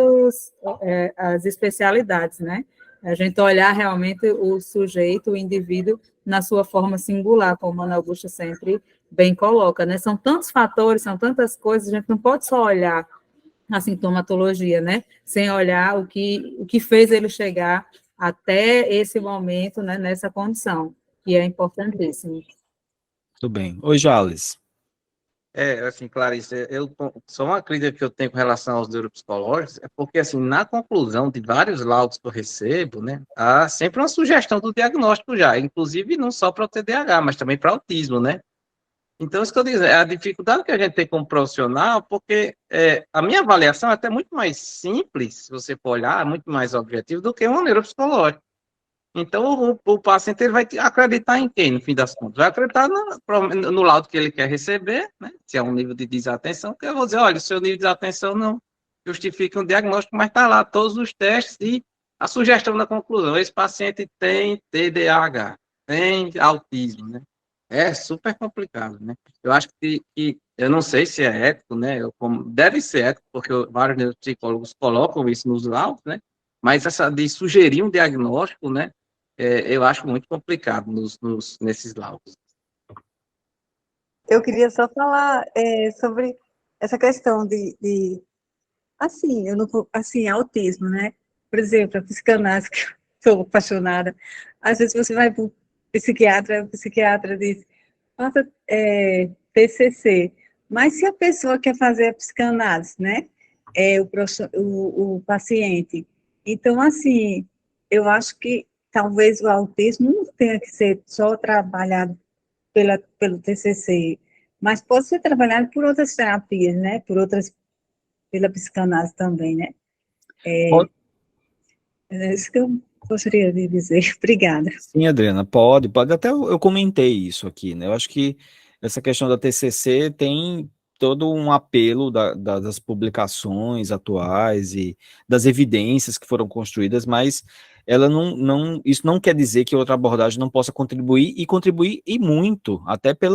as especialidades, né? A gente olhar realmente o sujeito, o indivíduo, na sua forma singular, como a Ana Augusta sempre bem coloca, né? São tantos fatores, são tantas coisas, a gente não pode só olhar a sintomatologia, né? Sem olhar o que fez ele chegar até esse momento, né, nessa condição, que é importantíssimo. Tudo bem. Oi, Jales. Assim, Clarice, só uma crítica que eu tenho com relação aos neuropsicológicos é porque, assim, na conclusão de vários laudos que eu recebo, né, há sempre uma sugestão do diagnóstico já, inclusive não só para o TDAH, mas também para autismo, né? Então, isso que eu digo, é a dificuldade que a gente tem como profissional, porque a minha avaliação é até muito mais simples, se você for olhar, muito mais objetivo do que uma neuropsicológica. Então, o paciente ele vai acreditar em quem, no fim das contas? Vai acreditar no laudo que ele quer receber, né? Se é um nível de desatenção, que eu vou dizer, olha, o seu nível de desatenção não justifica um diagnóstico, mas está lá todos os testes e a sugestão da conclusão. Esse paciente tem TDAH, tem autismo, né? É super complicado, né? Eu acho que eu não sei se é ético, né? Deve ser ético, porque vários neuropsicólogos colocam isso nos laudos, né? Mas essa de sugerir um diagnóstico, né? Eu acho muito complicado nesses laudos. Eu queria só falar sobre essa questão assim, assim, autismo, né? Por exemplo, a psicanálise, que eu sou apaixonada, às vezes você vai para o psiquiatra diz, faça TCC, mas se a pessoa quer fazer a psicanálise, né? O paciente. Então, assim, eu acho que talvez o autismo não tenha que ser só trabalhado pelo TCC, mas pode ser trabalhado por outras terapias, né? Pela psicanálise também, né? É isso que eu gostaria de dizer. Obrigada. Sim, Adriana, pode. Até eu comentei isso aqui, né? Eu acho que essa questão da TCC tem todo um apelo das publicações atuais e das evidências que foram construídas, mas ela isso não quer dizer que outra abordagem não possa contribuir e muito, até por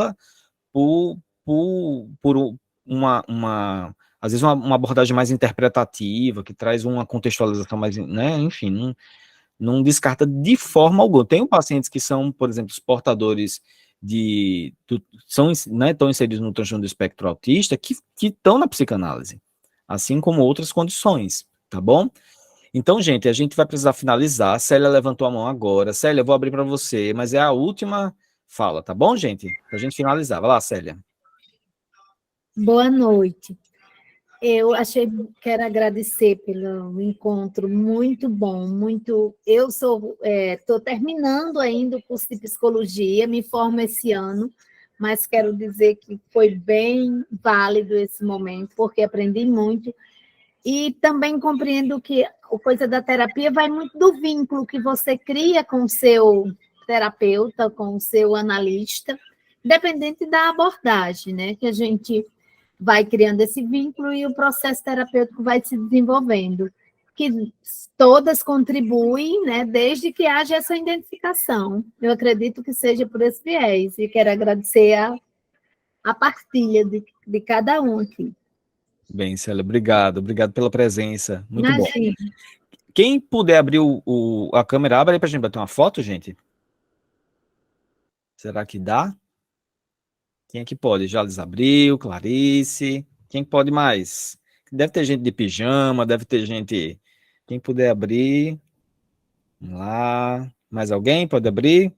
às vezes uma abordagem mais interpretativa, que traz uma contextualização mais, né? Enfim, não descarta de forma alguma. Tem pacientes que são, por exemplo, os portadores estão inseridos no transtorno do espectro autista que estão na psicanálise, assim como outras condições, tá bom? Então, gente, a gente vai precisar finalizar. Célia levantou a mão agora. Célia, eu vou abrir para você, mas é a última fala, tá bom, gente? Pra gente finalizar. Vai lá, Célia. Boa noite. Quero agradecer pelo encontro muito bom, muito. Eu estou terminando ainda o curso de psicologia, me formo esse ano, mas quero dizer que foi bem válido esse momento, porque aprendi muito. E também compreendo que a coisa da terapia vai muito do vínculo que você cria com o seu terapeuta, com o seu analista, independente da abordagem, né? Que a gente vai criando esse vínculo e o processo terapêutico vai se desenvolvendo. Que todas contribuem, né? Desde que haja essa identificação. Eu acredito que seja por esse viés. E quero agradecer a partilha de cada um aqui. Bem, Célia, obrigado pela presença, muito Imagina. bom. Quem puder abrir a câmera, abre aí pra gente bater uma foto, gente. Será que dá? Quem é que pode? Jales abriu, Clarice, quem pode mais? Deve ter gente de pijama, deve ter gente... Quem puder abrir, vamos lá. Mais alguém pode abrir?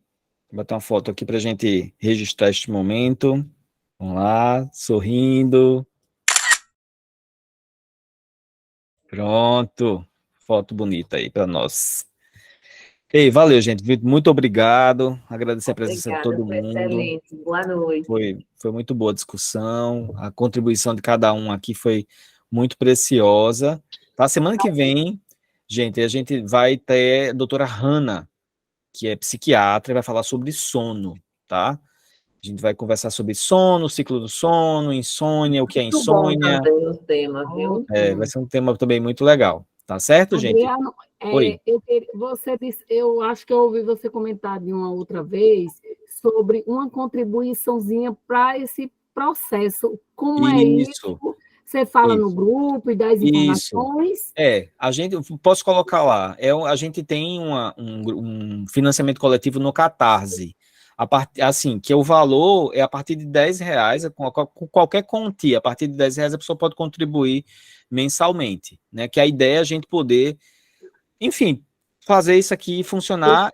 Vou botar uma foto aqui pra gente registrar este momento. Vamos lá, sorrindo. Pronto, foto bonita aí para nós. Ei, valeu, gente, muito obrigado, agradecer a presença de todo Foi mundo. excelente, boa noite. Foi muito boa a discussão, a contribuição de cada um aqui foi muito preciosa. Tá, semana que vem, gente, a gente vai ter a doutora Hanna, que é psiquiatra, e vai falar sobre sono, tá? A gente vai conversar sobre sono, ciclo do sono, insônia, o que é Muito bom insônia. também o tema, viu? Vai ser um tema também muito legal. Tá certo, gente? Adriano, Oi. você disse, eu acho que eu ouvi você comentar de uma outra vez sobre uma contribuiçãozinha para esse processo. Como é isso? Você fala no grupo e dá as informações? A gente, posso colocar lá, a gente tem um financiamento coletivo no Catarse. assim, que o valor é a partir de R$10, com qualquer quantia, a partir de R$10 a pessoa pode contribuir mensalmente, né? Que a ideia é a gente poder, enfim, fazer isso aqui funcionar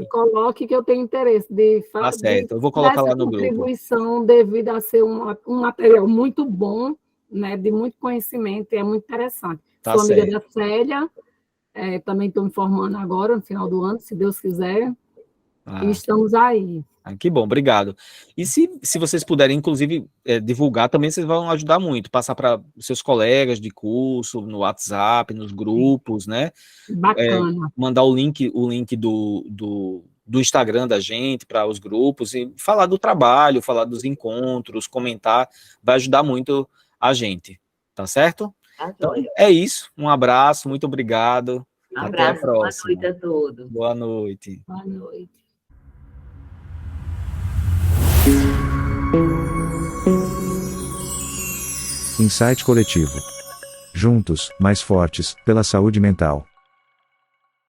Coloque que eu tenho interesse de Tá fazer. certo, eu vou colocar lá no grupo. Contribuição devido a ser um material muito bom, né? De muito conhecimento, e é muito interessante. Tá Sou amiga certo. da Célia, também estou me formando agora, no final do ano, se Deus quiser. E estamos aí. Que bom, obrigado. E se vocês puderem, inclusive, divulgar, também vocês vão ajudar muito, passar para seus colegas de curso, no WhatsApp, nos grupos, né? Bacana. Mandar o link do Instagram da gente para os grupos e falar do trabalho, falar dos encontros, comentar, vai ajudar muito a gente, tá certo? Então, é isso. Um abraço, muito obrigado. Até a próxima. Boa noite a todos. Boa noite. Boa noite. Insight coletivo. Juntos, mais fortes, pela saúde mental.